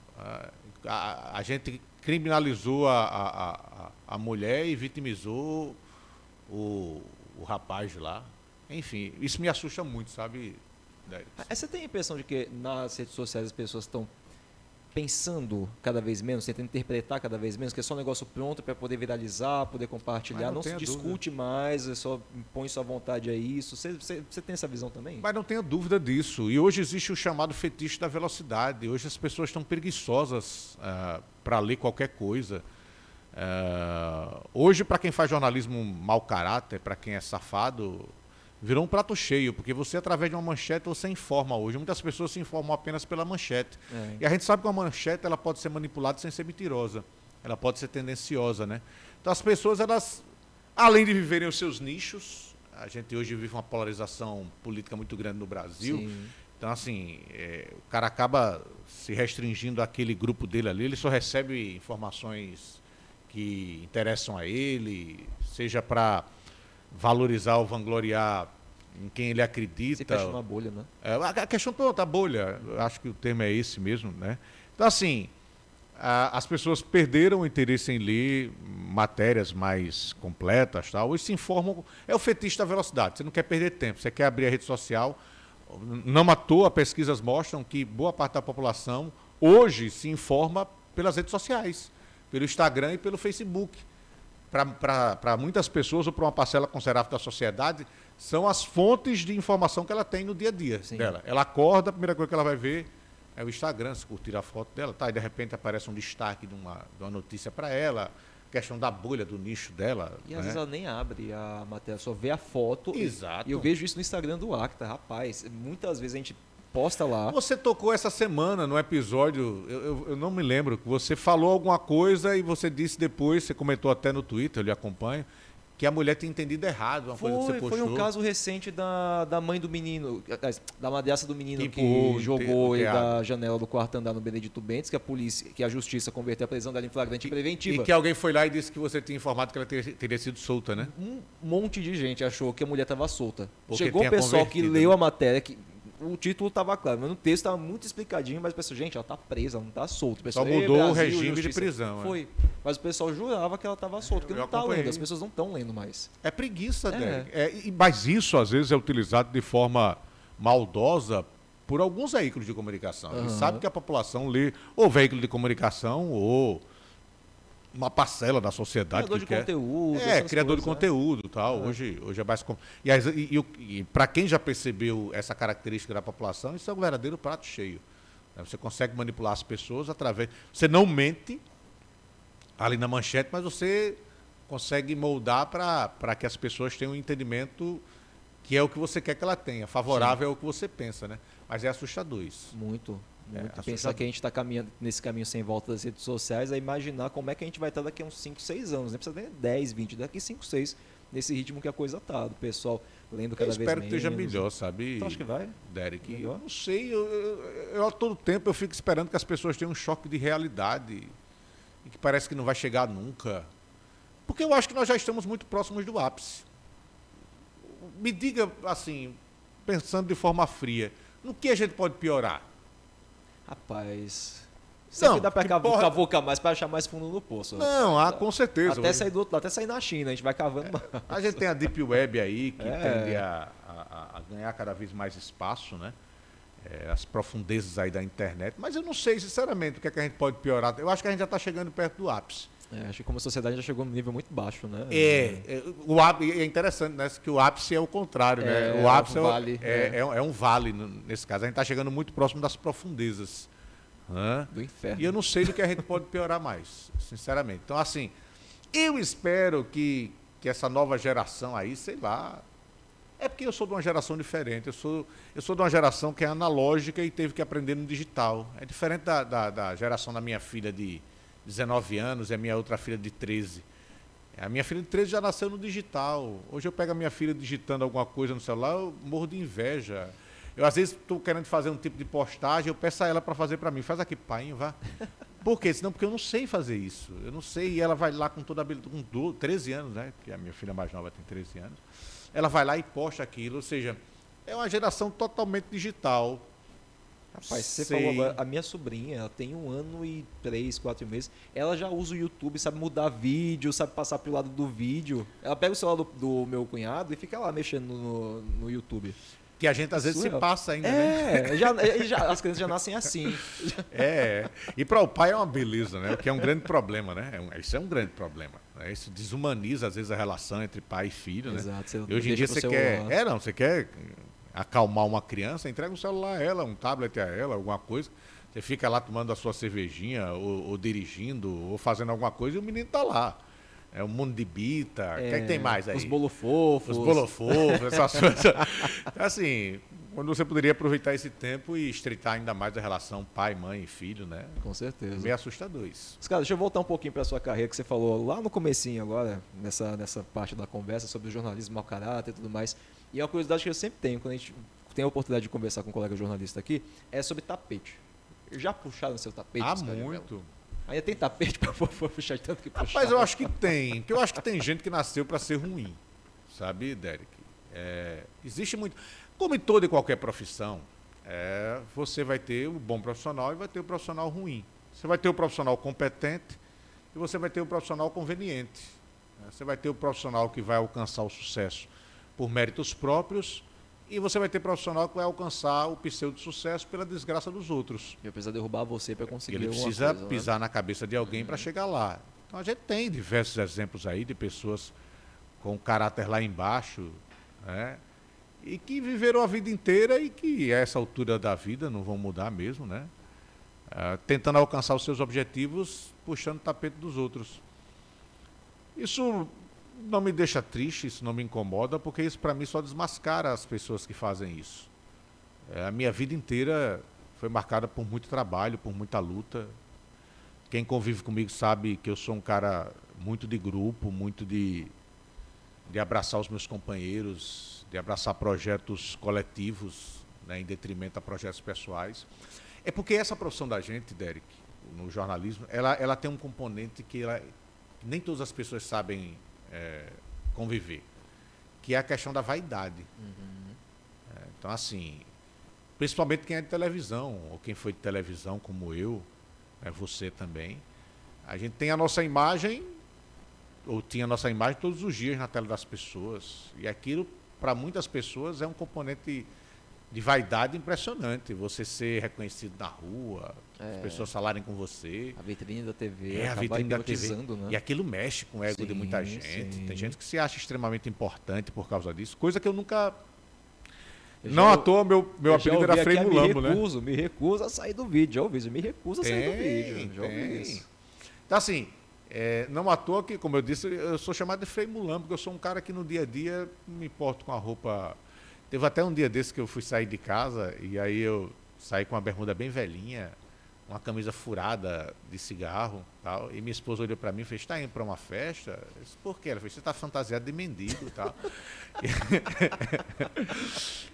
A gente criminalizou a mulher e vitimizou o rapaz lá. Enfim, isso me assusta muito, sabe? Você tem a impressão de que nas redes sociais as pessoas estão pensando cada vez menos, tentando interpretar cada vez menos, que é só um negócio pronto para poder viralizar, poder compartilhar, não se discute mais, é só impõe sua vontade a isso. Você tem essa visão também? Mas não tenha dúvida disso. E hoje existe o chamado fetiche da velocidade. Hoje as pessoas estão preguiçosas para ler qualquer coisa. Hoje, para quem faz jornalismo mau caráter, para quem é safado, virou um prato cheio, porque você, através de uma manchete, você informa hoje. Muitas pessoas se informam apenas pela manchete. E a gente sabe que uma manchete ela pode ser manipulada sem ser mentirosa. Ela pode ser tendenciosa, né? Então, as pessoas, elas, além de viverem os seus nichos, a gente hoje vive uma polarização política muito grande no Brasil. Sim. Então, assim, o cara acaba se restringindo àquele grupo dele ali, ele só recebe informações que interessam a ele, seja para valorizar ou vangloriar em quem ele acredita. Você fecha uma bolha, né? A questão da bolha, acho que o termo é esse mesmo, né? Então, assim, as pessoas perderam o interesse em ler matérias mais completas, tal, hoje se informam, é o fetiche da velocidade, você não quer perder tempo, você quer abrir a rede social. Não à toa, pesquisas mostram que boa parte da população hoje se informa pelas redes sociais, pelo Instagram e pelo Facebook. Para muitas pessoas, ou para uma parcela considerável da sociedade, são as fontes de informação que ela tem no dia a dia dela. Ela acorda, a primeira coisa que ela vai ver é o Instagram, se curtir a foto dela, e de repente aparece um destaque de uma notícia para ela, questão da bolha, do nicho dela. E às vezes ela nem abre a matéria, só vê a foto. Exato. E eu vejo isso no Instagram do Acta, rapaz. Muitas vezes a gente posta lá. Você tocou essa semana no episódio, eu não me lembro, que você falou alguma coisa e você disse depois, você comentou até no Twitter, eu lhe acompanho, que a mulher tinha entendido errado uma coisa que você postou. Foi um caso recente da mãe do menino, da madrasta do menino que jogou ele da janela do quarto andar no Benedito Bentes, que a justiça converteu a prisão dela em flagrante preventiva. E que alguém foi lá e disse que você tinha informado que ela teria sido solta, né? Um monte de gente achou que a mulher estava solta. Chegou o pessoal que leu a matéria, o título estava claro, mas no texto estava muito explicadinho, mas o pessoal, gente, ela está presa, ela não está solta. O pessoal, só mudou o regime de prisão. Foi. Mas o pessoal jurava que ela estava solta, porque não está lendo, as pessoas não estão lendo mais. É preguiça, né? Mas isso, às vezes, é utilizado de forma maldosa por alguns veículos de comunicação. Eles sabem que a população lê ou veículo de comunicação ou uma parcela da sociedade criador que de quer. conteúdo. Criador de coisas, conteúdo, tal. Hoje é mais e para quem já percebeu essa característica da população, isso é um verdadeiro prato cheio. Você consegue manipular as pessoas através. Você não mente ali na manchete, mas você consegue moldar para que as pessoas tenham um entendimento que é o que você quer que ela tenha, favorável ao que você pensa, né? Mas é assustador isso. Muito. Pensar que a gente está caminhando nesse caminho sem volta das redes sociais, é imaginar como é que a gente vai estar daqui a uns 5, 6 anos. Nem precisa nem 10, 20, daqui 5, 6, nesse ritmo que a coisa está. Do pessoal lendo cada vez menos. Eu espero que esteja melhor, sabe? Você acha que vai? Derek, Melhor? eu não sei. Eu a todo tempo eu fico esperando que as pessoas tenham um choque de realidade e que parece que não vai chegar nunca. Porque eu acho que nós já estamos muito próximos do ápice. Me diga, assim, pensando de forma fria, no que a gente pode piorar? Rapaz, sempre dá pra cavucar mais, pra achar mais fundo no poço. Não, com certeza. Até sair do outro lado, até sair na China, a gente vai cavando mais. A gente tem a Deep Web aí, que tende a ganhar cada vez mais espaço, né? As profundezas aí da internet. Mas eu não sei, sinceramente, o que é que a gente pode piorar. Eu acho que a gente já está chegando perto do ápice. Acho que como sociedade já chegou num nível muito baixo, né? É interessante, né? Que o ápice é o contrário, né? O ápice vale, é um vale, nesse caso. A gente está chegando muito próximo das profundezas. Do inferno. E eu não sei do que a gente pode piorar mais, sinceramente. Então, assim, eu espero que essa nova geração aí, sei lá... É porque eu sou de uma geração diferente. Eu sou de uma geração que é analógica e teve que aprender no digital. É diferente da geração da minha filha de 19 anos e a minha outra filha de 13. A minha filha de 13 já nasceu no digital. Hoje eu pego a minha filha digitando alguma coisa no celular, eu morro de inveja. Eu, às vezes, estou querendo fazer um tipo de postagem, eu peço a ela para fazer para mim. Faz aqui, pai, vá. Por quê? Senão, porque eu não sei fazer isso. Eu não sei, e ela vai lá com toda a habilidade, com 13 anos, né? Que a minha filha mais nova tem 13 anos. Ela vai lá e posta aquilo, ou seja, é uma geração totalmente digital. Rapaz, você falou agora, a minha sobrinha, ela tem 1 ano e 3, 4 meses, ela já usa o YouTube, sabe mudar vídeo, sabe passar pro lado do vídeo. Ela pega o celular do meu cunhado e fica lá mexendo no YouTube. Que a gente às vezes se passa ainda, né? As crianças já nascem assim. E para o pai é uma beleza, né? O que é um grande problema, né? Isso é um grande problema. Né? Isso desumaniza, às vezes, a relação entre pai e filho, né? Exato. E hoje em dia você quer acalmar uma criança, entrega um celular a ela, um tablet a ela, alguma coisa. Você fica lá tomando a sua cervejinha, ou dirigindo, ou fazendo alguma coisa, e o menino tá lá. É um mundo de bita. O que é que tem mais aí? Os bolofofos. Essas coisas. Assim, quando você poderia aproveitar esse tempo e estreitar ainda mais a relação pai, mãe e filho, né? Com certeza. É meio assustador isso. Mas, cara, deixa eu voltar um pouquinho para a sua carreira, que você falou lá no comecinho agora, nessa parte da conversa sobre o jornalismo mau caráter e tudo mais. E é uma curiosidade que eu sempre tenho, quando a gente tem a oportunidade de conversar com um colega jornalista aqui, é sobre tapete. Já puxaram seu tapete? Muito. Ainda tem tapete para puxar tanto que puxar? Rapaz, eu acho que tem. Porque eu acho que tem gente que nasceu para ser ruim. Sabe, Derek? Existe muito... Como em toda e qualquer profissão, você vai ter o bom profissional e vai ter o profissional ruim. Você vai ter o profissional competente e você vai ter o profissional conveniente. Você vai ter o profissional que vai alcançar o sucesso por méritos próprios e você vai ter profissional que vai alcançar o pseudo-sucesso pela desgraça dos outros. Ele precisa derrubar você para conseguir Ele precisa pisar na cabeça de alguém para chegar lá. Então a gente tem diversos exemplos aí de pessoas com caráter lá embaixo, né? E que viveram a vida inteira e que a essa altura da vida não vão mudar mesmo, né? Tentando alcançar os seus objetivos, puxando o tapete dos outros. Isso não me deixa triste, isso não me incomoda, porque isso para mim só desmascara as pessoas que fazem isso. A minha vida inteira foi marcada por muito trabalho, por muita luta. Quem convive comigo sabe que eu sou um cara muito de grupo, muito de abraçar os meus companheiros, de abraçar projetos coletivos, né, em detrimento a projetos pessoais. É porque essa profissão da gente, Derek, no jornalismo, ela tem um componente que nem todas as pessoas sabem conviver, que é a questão da vaidade. Então, assim, principalmente quem é de televisão, ou quem foi de televisão como eu, você também, a gente tem a nossa imagem, ou tinha a nossa imagem todos os dias na tela das pessoas, e aquilo, para muitas pessoas, é um componente de vaidade impressionante. Você ser reconhecido na rua, as pessoas falarem com você. A vitrine da TV, A vitrine da TV. Né? E aquilo mexe com o ego de muita gente. Sim. Tem gente que se acha extremamente importante por causa disso, coisa que eu nunca... Não à toa, meu apelido era Frei Mulambo, né? Me recuso a sair do vídeo. Já ouvi, me recuso a sair do vídeo. Já ouvi isso. Então, assim, não à toa que, como eu disse, eu sou chamado de Frei Mulambo, porque eu sou um cara que no dia a dia não me importo com a roupa. Teve até um dia desse que eu fui sair de casa e aí eu saí com uma bermuda bem velhinha, uma camisa furada de cigarro, tal, e minha esposa olhou para mim e fez: tá indo para uma festa? Eu disse: por quê? Ela fez: você tá fantasiado de mendigo e tal.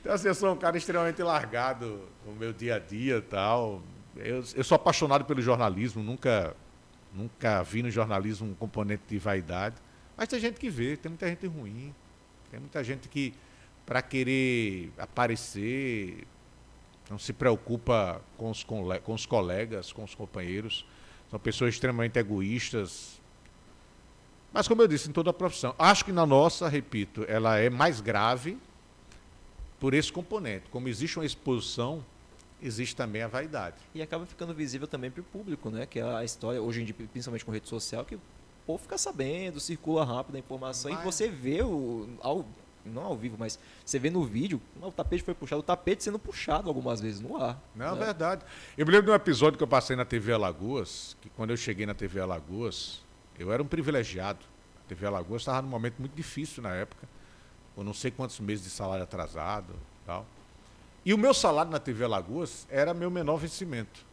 Então, assim, eu sou um cara extremamente largado no meu dia a dia e tal. Eu sou apaixonado pelo jornalismo, nunca vi no jornalismo um componente de vaidade, mas tem gente que vê, tem muita gente ruim, tem muita gente que, para querer aparecer, não se preocupa com os colegas, com os companheiros. São pessoas extremamente egoístas. Mas, como eu disse, em toda a profissão. Acho que na nossa, repito, ela é mais grave por esse componente. Como existe uma exposição, existe também a vaidade. E acaba ficando visível também para o público, né? Que é a história, hoje em dia, principalmente com rede social, que o povo fica sabendo, circula rápido a informação, e você vê não ao vivo, mas você vê no vídeo, o tapete foi puxado, o tapete sendo puxado algumas vezes no ar. Não, é verdade. Eu me lembro de um episódio que eu passei na TV Alagoas, que quando eu cheguei na TV Alagoas, eu era um privilegiado. A TV Alagoas estava num momento muito difícil na época, com não sei quantos meses de salário atrasado e tal. E o meu salário na TV Alagoas era meu menor vencimento.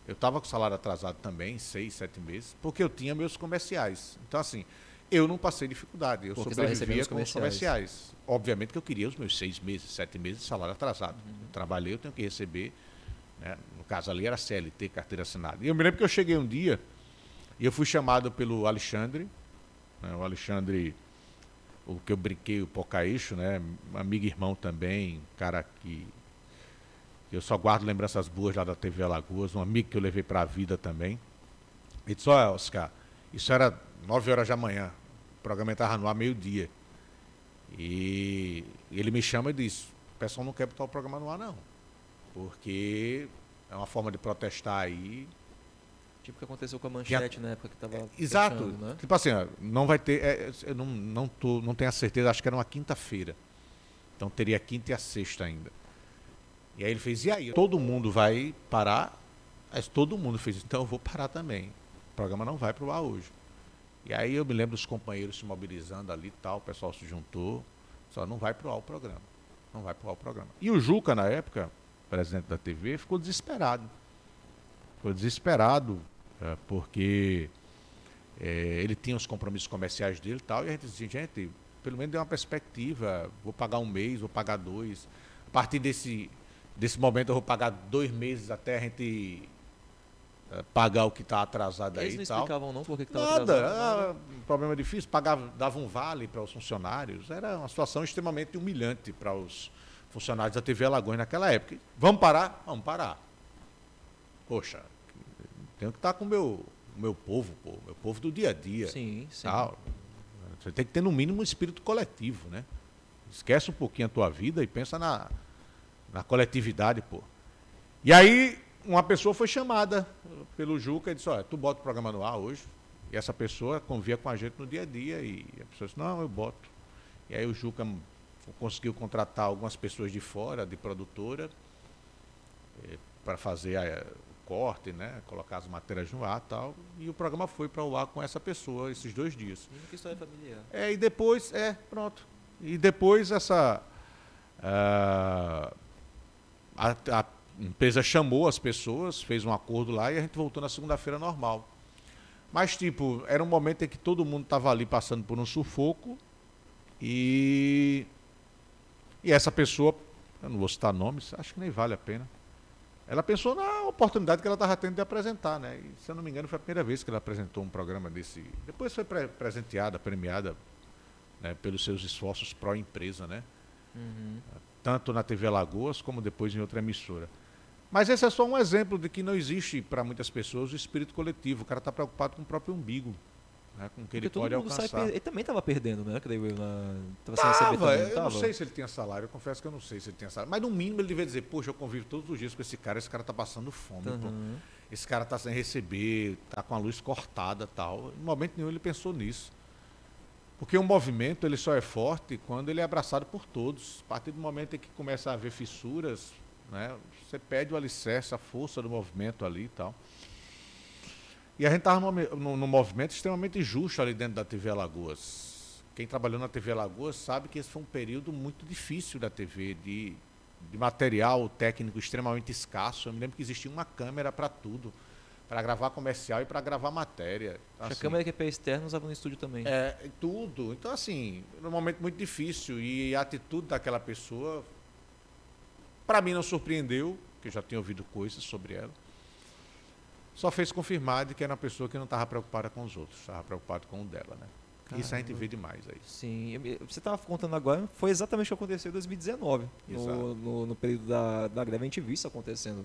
Eu estava com salário atrasado também, 6, 7 meses, porque eu tinha meus comerciais. Então, assim, eu não passei dificuldade, eu sobrevivia com os comerciais. Obviamente que eu queria os meus 6 meses, 7 meses de salário atrasado. Eu trabalhei, eu tenho que receber, né? No caso ali era CLT, carteira assinada. E eu me lembro que eu cheguei um dia e eu fui chamado pelo Alexandre, né? O Alexandre, o que eu brinquei, o Pocaeixo, né? Amigo e irmão também, cara que eu só guardo lembranças boas lá da TV Alagoas, um amigo que eu levei para a vida também. Ele disse: olha, Oscar, isso era 9 horas da manhã, o programa estava no ar meio-dia. E ele me chama e diz: o pessoal não quer botar o programa no ar, não, porque é uma forma de protestar aí. Tipo o que aconteceu com a Manchete na época que estava exato, fechando, né? Tipo assim, não vai ter, eu não tenho a certeza, acho que era uma quinta-feira, então teria a quinta e a sexta ainda. E aí ele fez: e aí, todo mundo vai parar? Mas todo mundo fez: então eu vou parar também, o programa não vai para o ar hoje. E aí eu me lembro dos companheiros se mobilizando ali e tal, o pessoal se juntou, só não vai pro ar o programa. Não vai pro ar o programa. E o Juca, na época, presidente da TV, ficou desesperado. Porque ele tinha os compromissos comerciais dele e tal, e a gente dizia: gente, pelo menos dê uma perspectiva, vou pagar 1 mês, vou pagar 2. A partir desse momento eu vou pagar 2 meses até a gente pagar o que está atrasado aí e tal. Eles não explicavam não por que estava atrasado. Nada, um problema difícil, dava um vale para os funcionários, era uma situação extremamente humilhante para os funcionários da TV Alagoas naquela época. Vamos parar? Vamos parar. Poxa, tenho que estar com o meu povo, meu povo do dia a dia. Sim, sim. Tal. Você tem que ter no mínimo um espírito coletivo, né? Esquece um pouquinho a tua vida e pensa na coletividade, pô. E aí uma pessoa foi chamada pelo Juca e disse: olha, tu bota o programa no ar hoje. E essa pessoa convia com a gente no dia a dia. E a pessoa disse: não, eu boto. E aí o Juca conseguiu contratar algumas pessoas de fora, de produtora, para fazer o corte, né? Colocar as matérias no ar e tal. E o programa foi para o ar com essa pessoa esses 2 dias. Que história familiar. E depois, pronto. E depois a empresa chamou as pessoas, fez um acordo lá e a gente voltou na segunda-feira normal. Mas, tipo, era um momento em que todo mundo estava ali passando por um sufoco e essa pessoa, eu não vou citar nomes, acho que nem vale a pena, ela pensou na oportunidade que ela estava tendo de apresentar, né? E, se eu não me engano, foi a primeira vez que ela apresentou um programa desse. Depois foi presenteada, premiada, né, pelos seus esforços pró-empresa, né? Uhum. Tanto na TV Alagoas como depois em outra emissora. Mas esse é só um exemplo de que não existe para muitas pessoas o espírito coletivo. O cara está preocupado com o próprio umbigo. né, com o que Porque ele todo pode mundo alcançar. Ele também estava perdendo, né? Creio eu. Tava sem receber também, não Eu tava? não sei se ele tinha salário, eu confesso que eu não sei se ele tinha salário. Mas no mínimo ele devia dizer, poxa, eu convivo todos os dias com esse cara tá passando fome, pô. Uhum. Esse cara tá sem receber, tá com a luz cortada e tal. Em momento nenhum ele pensou nisso. Porque um movimento ele só é forte quando ele é abraçado por todos. A partir do momento em que começa a haver fissuras, né, você perde o alicerce, a força do movimento ali e tal. E a gente estava num movimento extremamente justo ali dentro da TV Alagoas. Quem trabalhou na TV Alagoas sabe que esse foi um período muito difícil da TV, de material técnico extremamente escasso. Eu me lembro que existia uma câmera para tudo, para gravar comercial e para gravar matéria. Então, A câmera que é pé externo usava no estúdio também. Tudo. Então, assim, era um momento muito difícil e a atitude daquela pessoa, para mim, não surpreendeu, porque eu já tinha ouvido coisas sobre ela. Só fez confirmar de que era uma pessoa que não estava preocupada com os outros, estava preocupada com o dela, né? Caramba. Isso a gente vê demais aí. Sim, você estava contando agora, foi exatamente o que aconteceu em 2019. No período da greve, a gente viu isso acontecendo.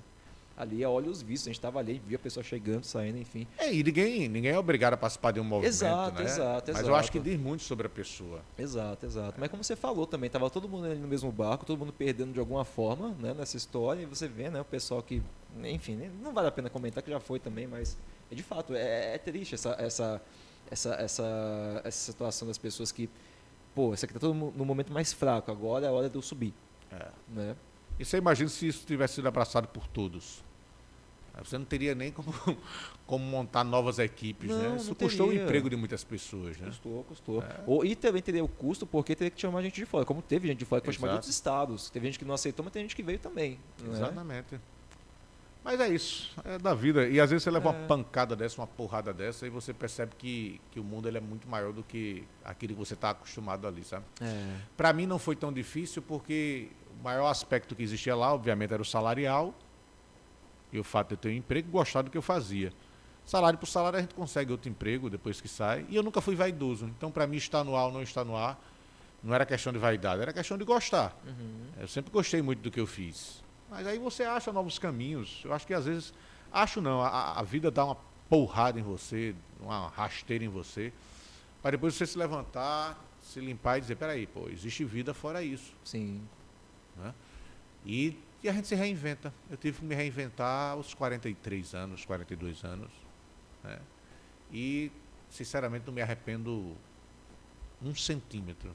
Ali é olhos vistos, a gente estava ali, via a pessoa chegando, saindo, enfim. E ninguém é obrigado a participar de um movimento, Exato, né? exato. Mas eu acho que diz muito sobre a pessoa. Exato. Mas como você falou também, tava todo mundo ali no mesmo barco, todo mundo perdendo de alguma forma, né, nessa história, e você vê, né, o pessoal que, enfim, não vale a pena comentar que já foi também, mas de fato é triste essa situação das pessoas que, pô, isso aqui tá todo no momento mais fraco, agora é a hora de eu subir, né? E você imagina se isso tivesse sido abraçado por todos? Você não teria nem como montar novas equipes, né? Isso custou o emprego de muitas pessoas, né? Custou. E também teria o custo porque teria que chamar gente de fora. Como teve gente de fora que foi chamar de outros estados. Teve gente que não aceitou, mas tem gente que veio também. Exatamente. Né? Mas é isso, é da vida. E às vezes você leva uma pancada dessa, uma porrada dessa, e você percebe que o mundo ele é muito maior do que aquilo que você está acostumado ali, sabe? Para mim não foi tão difícil porque o maior aspecto que existia lá, obviamente, era o salarial. E o fato de eu ter um emprego e gostar do que eu fazia. Salário por salário a gente consegue outro emprego depois que sai. E eu nunca fui vaidoso. Então, para mim, estar no ar ou não estar no ar, não era questão de vaidade, era questão de gostar. Eu sempre gostei muito do que eu fiz. Mas aí você acha novos caminhos. Eu acho que às vezes... Acho não, a vida dá uma porrada em você, uma rasteira em você, para depois você se levantar, se limpar e dizer, peraí, pô, existe vida fora isso. Sim. Né? E a gente se reinventa. Eu tive que me reinventar aos 43 anos, 42 anos. Né? E, sinceramente, não me arrependo 1 centímetro.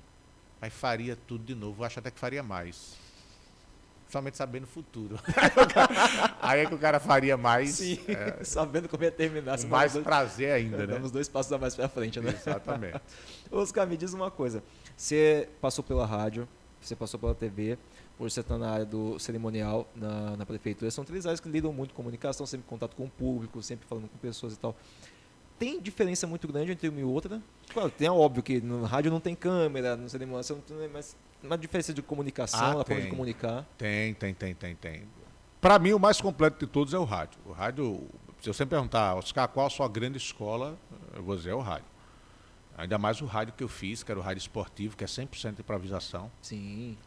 Mas faria tudo de novo. Acho até que faria mais. Somente sabendo o futuro. Aí é que o cara faria mais. Sim, sabendo como ia terminar. Com mais prazer ainda, né? Damos 2 passos a mais pra frente, né? Exatamente. Oscar, me diz uma coisa. Você passou pela rádio, você passou pela TV, por você estar na área do cerimonial na prefeitura. São 3 áreas que lidam muito com comunicação, sempre em contato com o público, sempre falando com pessoas e tal. Tem diferença muito grande entre uma e outra? Claro, tem óbvio que no rádio não tem câmera, no cerimonial você não tem, mas uma diferença de comunicação, na forma de comunicar. Tem. Para mim, o mais completo de todos é o rádio. O rádio, se eu sempre perguntar, Oscar, qual a sua grande escola, eu vou dizer é o rádio. Ainda mais o rádio que eu fiz, que era o rádio esportivo, que é 100% improvisação. Sim.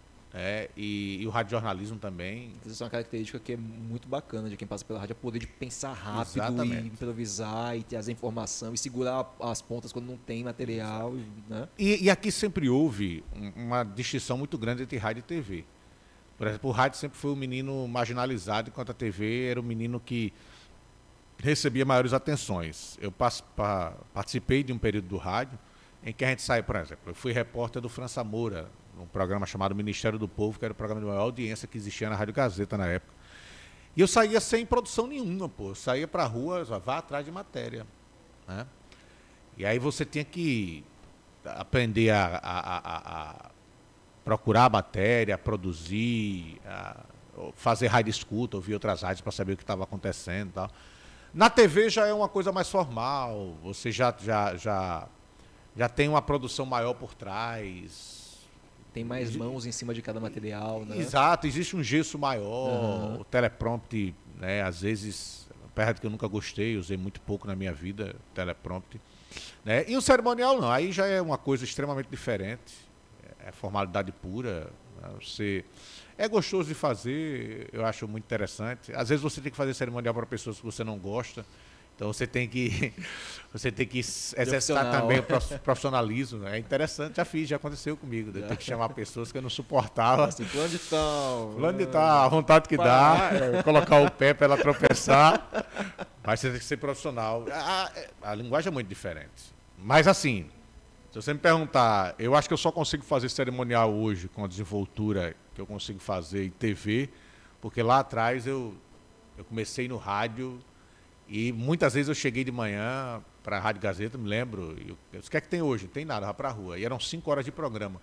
E o radiojornalismo também. Isso é uma característica que é muito bacana de quem passa pela rádio, é o poder de pensar rápido. Exatamente. E improvisar e trazer informação e segurar as pontas quando não tem material. Né? E aqui sempre houve uma distinção muito grande entre rádio e TV. Por exemplo, o rádio sempre foi um menino marginalizado, enquanto a TV era um menino que recebia maiores atenções. Eu participei de um período do rádio em que a gente sai, por exemplo, eu fui repórter do França Moura, num programa chamado Ministério do Povo, que era o programa de maior audiência que existia na Rádio Gazeta na época. E eu saía sem produção nenhuma, pô. Eu saía pra rua, vá atrás de matéria. Né? E aí você tinha que aprender a procurar a matéria, a produzir, fazer rádio escuta, ouvir outras rádios para saber o que estava acontecendo e tal. Na TV já é uma coisa mais formal, você já tem uma produção maior por trás. Tem mais mãos em cima de cada material, né? Exato, existe um gesso maior, o teleprompter, né, às vezes, apesar de que eu nunca gostei, usei muito pouco na minha vida, teleprompter. Né? E o cerimonial não, aí já é uma coisa extremamente diferente, é formalidade pura, né? É gostoso de fazer, eu acho muito interessante. Às vezes você tem que fazer cerimonial para pessoas que você não gosta, Então você tem que exercitar Profissional. também o profissionalismo. Né? É interessante, já aconteceu comigo. De eu ter que chamar pessoas que eu não suportava. Assim, plano de tal. Fulano de tal, a vontade que dá, colocar o pé para ela tropeçar. Mas você tem que ser profissional. A linguagem é muito diferente. Mas assim, se você me perguntar, eu acho que eu só consigo fazer cerimonial hoje com a desenvoltura que eu consigo fazer em TV, porque lá atrás eu comecei no rádio e muitas vezes eu cheguei de manhã para a Rádio Gazeta, me lembro, eu disse, o que é que tem hoje? Não tem nada, vai para a rua. E eram 5 horas de programa.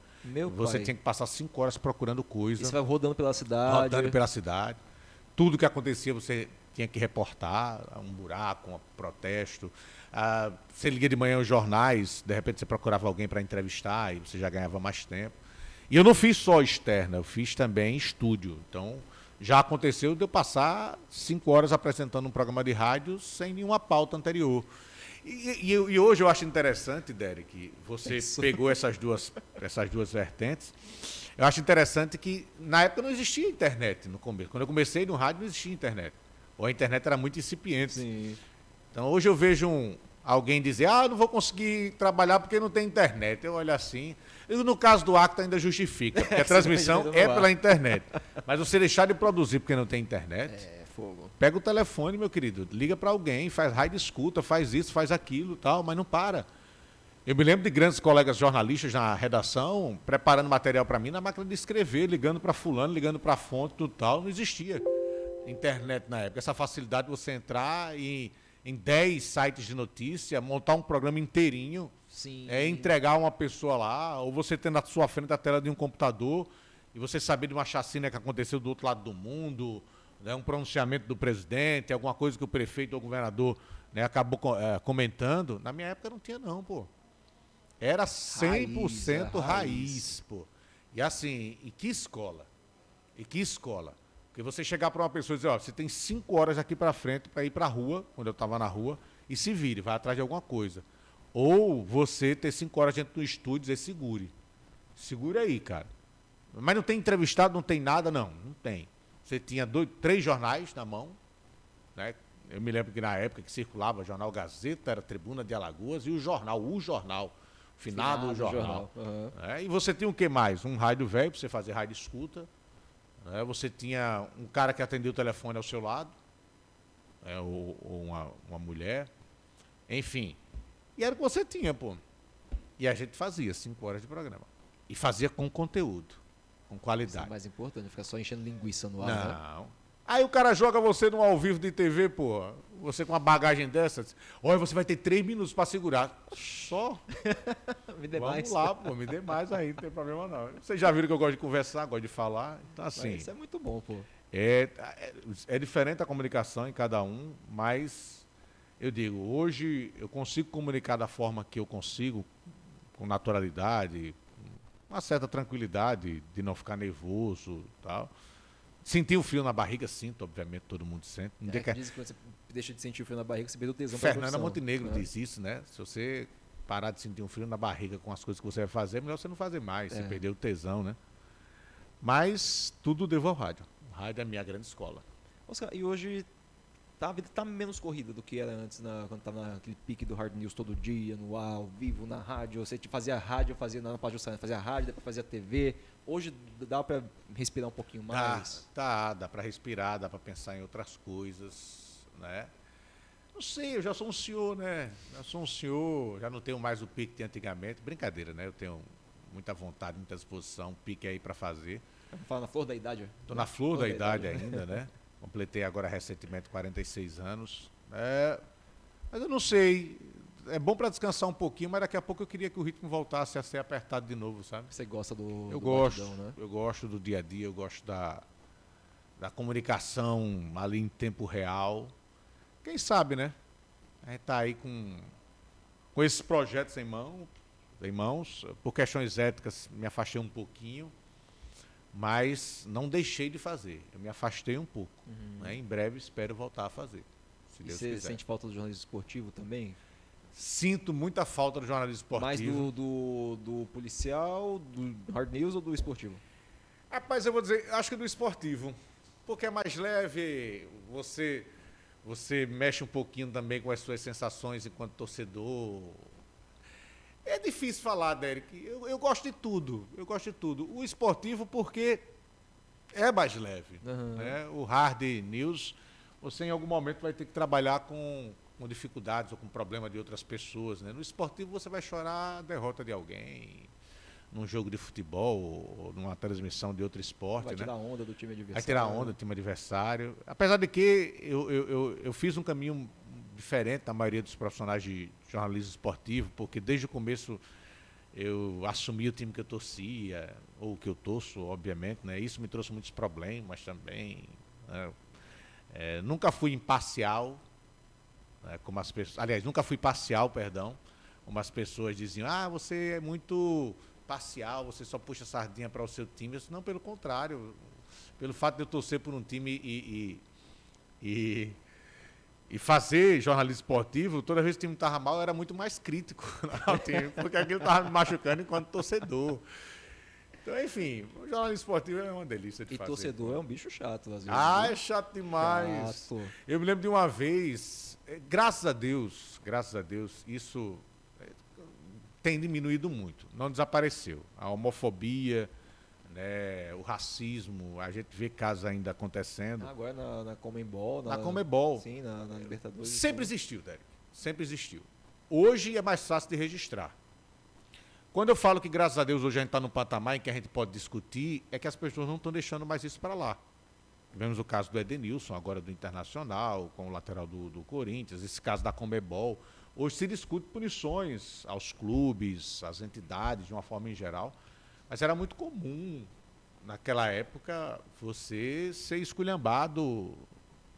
Você tinha que passar 5 horas procurando coisa. E você vai rodando pela cidade. Rodando pela cidade. Tudo que acontecia você tinha que reportar, um buraco, um protesto. Você liga de manhã os jornais, de repente você procurava alguém para entrevistar e você já ganhava mais tempo. E eu não fiz só externa, eu fiz também estúdio. Então, já aconteceu de eu passar 5 horas apresentando um programa de rádio sem nenhuma pauta anterior. E hoje eu acho interessante, Derek, você pegou essas duas vertentes. Eu acho interessante que na época não existia internet no começo. Quando eu comecei no rádio não existia internet. Ou a internet era muito incipiente. Sim. Então hoje eu vejo alguém dizer, não vou conseguir trabalhar porque não tem internet. Eu olho assim. E no caso do Acta ainda justifica, porque a transmissão é pela internet. Mas você deixar de produzir porque não tem internet. Fogo. Pega o telefone, meu querido, liga para alguém, faz rádio escuta, faz isso, faz aquilo, tal, mas não para. Eu me lembro de grandes colegas jornalistas na redação, preparando material para mim na máquina de escrever, ligando para fulano, ligando para fonte, tudo tal, não existia internet na época. Essa facilidade de você entrar em 10 sites de notícia, montar um programa inteirinho, Sim. Entregar uma pessoa lá, ou você ter na sua frente a tela de um computador e você saber de uma chacina que aconteceu do outro lado do mundo, né, um pronunciamento do presidente, alguma coisa que o prefeito ou o governador, né, acabou comentando. Na minha época não tinha não, pô. Era 100% raiz, pô. E assim, e que escola? Porque você chegar para uma pessoa e dizer, você tem 5 horas aqui para frente para ir para a rua, quando eu estava na rua, e se vire, vai atrás de alguma coisa. Ou você ter 5 horas dentro do estúdio e dizer, segure. Segure aí, cara. Mas não tem entrevistado, não tem nada, não tem. Você tinha 3 jornais na mão, né? Eu me lembro que na época que circulava o jornal Gazeta, era Tribuna de Alagoas, e o jornal, finado jornal. Uhum. E você tinha o que mais? Um rádio velho para você fazer rádio escuta. Você tinha um cara que atendia o telefone ao seu lado, ou uma mulher. Enfim. E era o que você tinha, pô. E a gente fazia 5 horas de programa. E fazia com conteúdo, com qualidade. Isso é mais importante, ficar só enchendo linguiça no ar. Não. Né? Aí o cara joga você num ao vivo de TV, pô. Você com uma bagagem dessas. Olha, você vai ter 3 minutos para segurar. Só? Me dê Vamos mais. lá, pô. Me dê mais aí, não tem problema não. Vocês já viram que eu gosto de conversar, gosto de falar. Então, assim. Isso é muito bom, pô. É diferente a comunicação em cada um, mas eu digo, hoje eu consigo comunicar da forma que eu consigo, com naturalidade, uma certa tranquilidade de não ficar nervoso e tal. Sentir o frio na barriga, sinto, obviamente, todo mundo sente. Diz que quando você deixa de sentir o frio na barriga, você perdeu o tesão. Fernanda Montenegro diz isso, né? Se você parar de sentir um frio na barriga com as coisas que você vai fazer, é melhor você não fazer mais, você perdeu o tesão, né? Mas tudo devo ao rádio. O rádio é a minha grande escola. Oscar, e hoje a vida tá menos corrida do que era antes, quando tava naquele pique do Hard News todo dia, no ar, ao vivo, na rádio. Você fazia rádio, fazia rádio, depois fazia TV. Hoje dá para respirar um pouquinho mais? Dá para respirar, dá para pensar em outras coisas, né? Não sei, eu já sou um senhor, né? Já não tenho mais o pique de antigamente. Brincadeira, né? Eu tenho muita vontade, muita disposição, pique aí para fazer. Fala na flor da idade? Estou na flor da idade ainda, né? Completei agora recentemente 46 anos. Mas eu não sei. É bom para descansar um pouquinho, mas daqui a pouco eu queria que o ritmo voltasse a ser apertado de novo, sabe? Você gosta do gosto, batidão, né? Eu gosto do dia a dia, eu gosto da comunicação ali em tempo real. Quem sabe, né? A gente está aí com esses projetos em mãos. Por questões éticas, me afastei um pouquinho. Mas não deixei de fazer. Eu me afastei um pouco. Né? Em breve espero voltar a fazer. Se Deus quiser. Você sente falta do jornalismo esportivo também? Sinto muita falta do jornalismo esportivo. Mais do policial, do hard news ou do esportivo? Rapaz, eu vou dizer, acho que do esportivo. Porque é mais leve, você Você mexe um pouquinho também com as suas sensações enquanto torcedor. É difícil falar, Derek. Eu gosto de tudo. Eu gosto de tudo. O esportivo porque é mais leve. Né? O hard news, você em algum momento vai ter que trabalhar com dificuldades ou com problema de outras pessoas. Né? No esportivo você vai chorar a derrota de alguém, num jogo de futebol, ou numa transmissão de outro esporte. Vai tirar onda do time adversário. Vai tirar onda do time adversário. Apesar de que eu fiz um caminho diferente da maioria dos profissionais de jornalismo esportivo, porque desde o começo eu assumi o time que eu torcia, ou que eu torço, obviamente, né? Isso me trouxe muitos problemas também. Né? Nunca fui imparcial, né? Como as pessoas, aliás, nunca fui parcial, perdão, como as pessoas diziam, você é muito parcial, você só puxa sardinha para o seu time. Não, pelo contrário, pelo fato de eu torcer por um time e fazer jornalismo esportivo, toda vez que o time estava mal, eu era muito mais crítico ao time, porque aquilo estava me machucando enquanto torcedor. Então, enfim, o jornalismo esportivo é uma delícia de fazer. E torcedor é um bicho chato, às vezes. É chato demais. Chato. Eu me lembro de uma vez, graças a Deus, isso tem diminuído muito, não desapareceu. A homofobia, né, o racismo, a gente vê casos ainda acontecendo. Agora na Conmebol. Na Conmebol. Sim, na Libertadores. Sempre existiu, Derek. Sempre existiu. Hoje é mais fácil de registrar. Quando eu falo que, graças a Deus, hoje a gente está num patamar em que a gente pode discutir, é que as pessoas não estão deixando mais isso para lá. Tivemos o caso do Edenilson, agora do Internacional, com o lateral do Corinthians, esse caso da Conmebol. Hoje se discute punições aos clubes, às entidades, de uma forma em geral. Mas era muito comum, naquela época, você ser esculhambado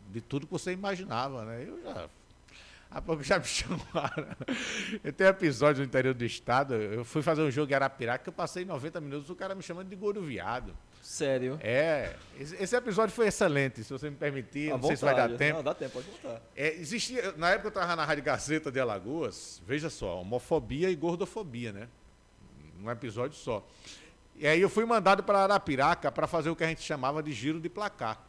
de tudo que você imaginava, né? Há pouco já me chamaram. Eu tenho episódio no interior do estado, eu fui fazer um jogo em Arapiraca, que eu passei 90 minutos, o cara me chamando de gordo viado. Sério? Esse episódio foi excelente, se você me permitir, não sei se vai dar tempo. Não, dá tempo, pode contar. Existia, na época eu estava na Rádio Gazeta de Alagoas, veja só, homofobia e gordofobia, né? Num episódio só. E aí eu fui mandado para Arapiraca para fazer o que a gente chamava de giro de placar.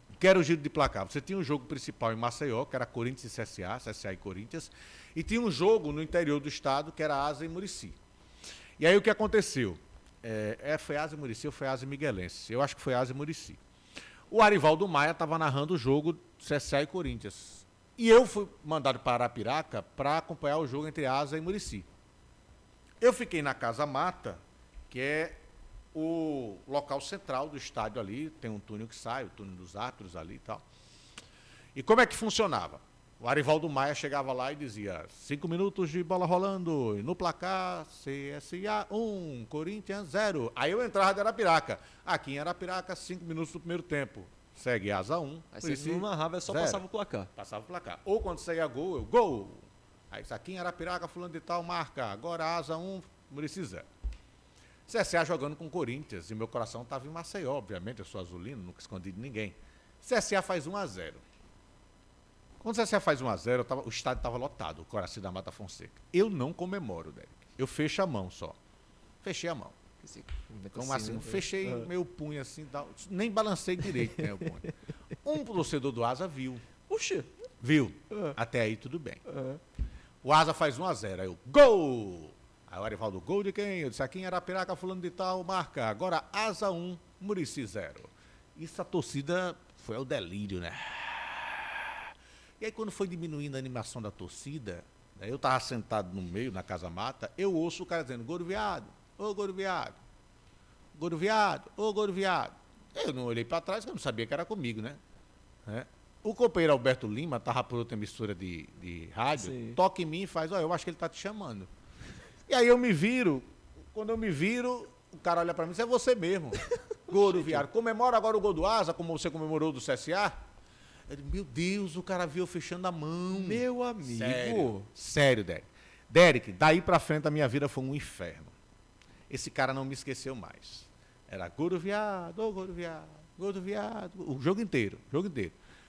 O que era o giro de placar? Você tinha um jogo principal em Maceió, que era Corinthians e CSA e Corinthians, e tinha um jogo no interior do estado, que era Asa e Murici. E aí o que aconteceu? Foi Asa e Murici ou foi Asa e Miguelense? Eu acho que foi Asa e Murici. O Arivaldo Maia estava narrando o jogo CSA e Corinthians. E eu fui mandado para Arapiraca para acompanhar o jogo entre Asa e Murici. Eu fiquei na Casa Mata, que é o local central do estádio ali, tem um túnel que sai, o túnel dos árbitros ali e tal. E como é que funcionava? O Arivaldo Maia chegava lá e dizia 5 minutos de bola rolando, e no placar CSA 1, Corinthians 0. Aí eu entrava de Arapiraca. Aqui em Arapiraca, 5 minutos do primeiro tempo. Segue Asa 1. Aí você não narrava, só 0. passava o placar. Passava o placar. Ou quando saía gol, gol! Aí isso aqui em Arapiraca, fulano de tal, marca. Agora Asa 1, Murici 0. CSA jogando com o Corinthians, e meu coração estava em Maceió, obviamente, eu sou azulino, nunca escondi de ninguém. CSA faz 1-0. Quando o CSA faz 1-0, o estádio estava lotado, o Coraci da Mata Fonseca. Eu não comemoro, Derek. Eu fecho a mão só. Fechei a mão. Como assim? Fechei meu punho assim, nem balancei direito, né, o punho. Um torcedor do Asa viu. Puxa! Viu? Até aí tudo bem. O Asa faz 1-0, aí eu, gol! Aí o Arivaldo, gol de quem? Eu disse, aqui em Arapiraca, fulano de tal, marca. Agora Asa 1, Murici 0. Isso a torcida foi ao delírio, né? E aí quando foi diminuindo a animação da torcida, né, eu estava sentado no meio, na Casa Mata, eu ouço o cara dizendo, gordo viado, ô gordo viado, gordo viado, ô gordo viado. Eu não olhei para trás, porque eu não sabia que era comigo, né? O companheiro Alberto Lima estava por outra emissora de rádio, sim, toca em mim e faz, eu acho que ele está te chamando. E aí eu me viro, quando eu me viro, o cara olha para mim e diz, é você mesmo, gordo viado. Comemora agora o gol do Asa, como você comemorou do CSA? Eu digo, meu Deus, o cara viu fechando a mão. Meu amigo. Sério, Derek. Derek, daí pra frente a minha vida foi um inferno. Esse cara não me esqueceu mais. Era gordo viado, ô gordo viado, gordo viado. O jogo inteiro,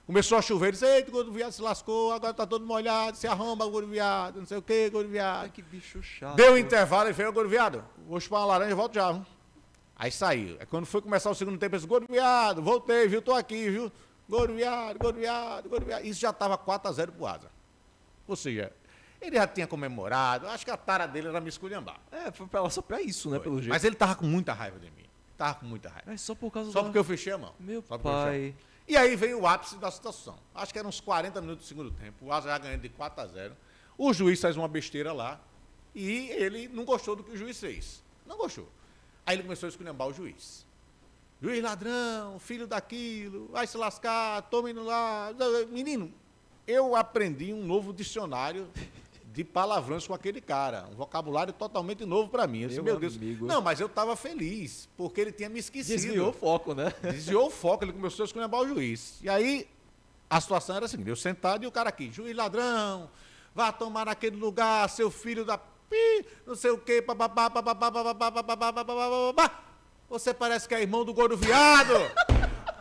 Começou a chover, disse, eita, gordo viado se lascou, agora tá todo molhado, se arromba, gordo viado, não sei o que, gordo viado. Ai, que bicho chato. Deu um intervalo e veio, gordo viado, vou chupar uma laranja e volto já. Aí saiu. Aí quando foi começar o segundo tempo, eu disse, gordo viado, voltei, viu, tô aqui, viu. Gol do Viário. Isso já estava 4-0 pro Asa. Ou seja, ele já tinha comemorado, acho que a tara dele era me esculhambar. Foi pra lá só pra isso, né, pelo jeito. Mas ele tava com muita raiva de mim. Tava com muita raiva. Só por causa Só porque eu fechei a mão. Meu Só porque eu fechei a pai. mão. E aí veio o ápice da situação. Acho que eram uns 40 minutos do segundo tempo. O Asa já ganhando de 4-0. O juiz faz uma besteira lá e ele não gostou do que o juiz fez. Não gostou. Aí ele começou a esculhambar o juiz. Juiz ladrão, filho daquilo, vai se lascar, tome no lá. Menino, eu aprendi um novo dicionário de palavrões com aquele cara. Um vocabulário totalmente novo para mim. Eu disse, meu Deus. Amigo. Não, mas eu estava feliz, porque ele tinha me esquecido. Desviou o foco, né? Desviou o foco, ele começou a esculhambar o juiz. E aí, a situação era assim, eu sentado e o cara aqui, juiz ladrão, vá tomar naquele lugar, seu filho da não sei o quê, você parece que é irmão do gordo viado.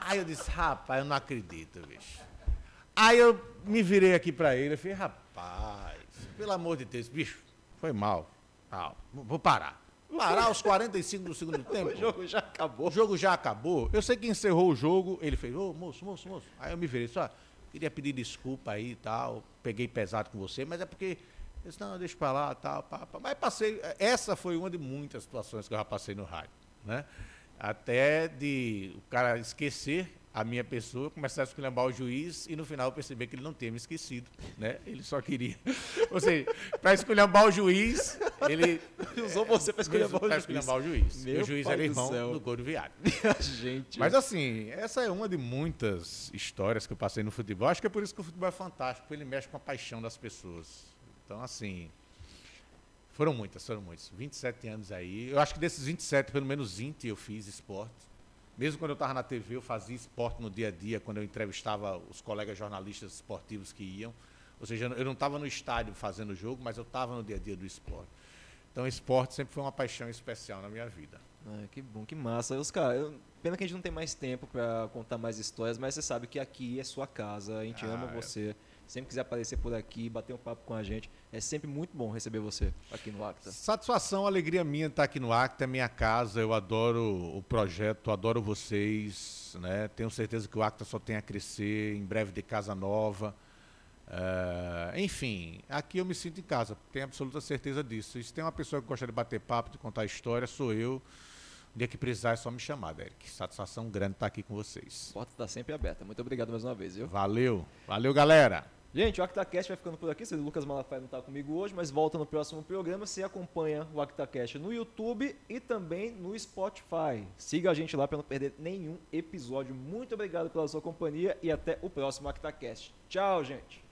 Aí eu disse, rapaz, eu não acredito, bicho. Aí eu me virei aqui pra ele e falei, rapaz, pelo amor de Deus, bicho, foi mal. Vou parar. Parar aos 45 do segundo tempo. O jogo já acabou. O jogo já acabou. Eu sei que encerrou o jogo, ele fez, moço. Aí eu me virei, só queria pedir desculpa aí e tal, peguei pesado com você, mas é porque... Eu disse, não, deixa pra lá, tal, Mas passei, essa foi uma de muitas situações que eu já passei no rádio, né? Até de o cara esquecer a minha pessoa, começar a esculhambar o juiz e no final perceber que ele não tinha me esquecido, né? Ele só queria... Ou seja, para esculhambar o juiz, ele... Usou você para esculhambar o juiz. Meu o juiz era irmão do gordo viário. Gente. Mas assim, essa é uma de muitas histórias que eu passei no futebol. Acho que é por isso que o futebol é fantástico, ele mexe com a paixão das pessoas. Então, assim, foram muitos. 27 anos aí. Eu acho que desses 27, pelo menos 20 eu fiz esporte. Mesmo quando eu estava na TV, eu fazia esporte no dia a dia, quando eu entrevistava os colegas jornalistas esportivos que iam. Ou seja, eu não estava no estádio fazendo o jogo, mas eu estava no dia a dia do esporte. Então, o esporte sempre foi uma paixão especial na minha vida. Que bom, que massa. Oscar, pena que a gente não tem mais tempo para contar mais histórias, mas você sabe que aqui é sua casa, a gente ama você. Sempre quiser aparecer por aqui, bater um papo com a gente, é sempre muito bom receber você aqui no Acta. Satisfação, alegria minha estar aqui no Acta, é minha casa, eu adoro o projeto, adoro vocês, né? Tenho certeza que o Acta só tem a crescer, em breve de casa nova. Enfim, aqui eu me sinto em casa, tenho absoluta certeza disso. E se tem uma pessoa que gosta de bater papo, de contar história, sou eu. O dia que precisar é só me chamar, Derek. Satisfação grande estar aqui com vocês. A porta está sempre aberta. Muito obrigado mais uma vez, viu? Valeu, galera. Gente, o ActaCast vai ficando por aqui. O Lucas Malafaia não está comigo hoje, mas volta no próximo programa. Você acompanha o ActaCast no YouTube e também no Spotify. Siga a gente lá para não perder nenhum episódio. Muito obrigado pela sua companhia e até o próximo ActaCast. Tchau, gente.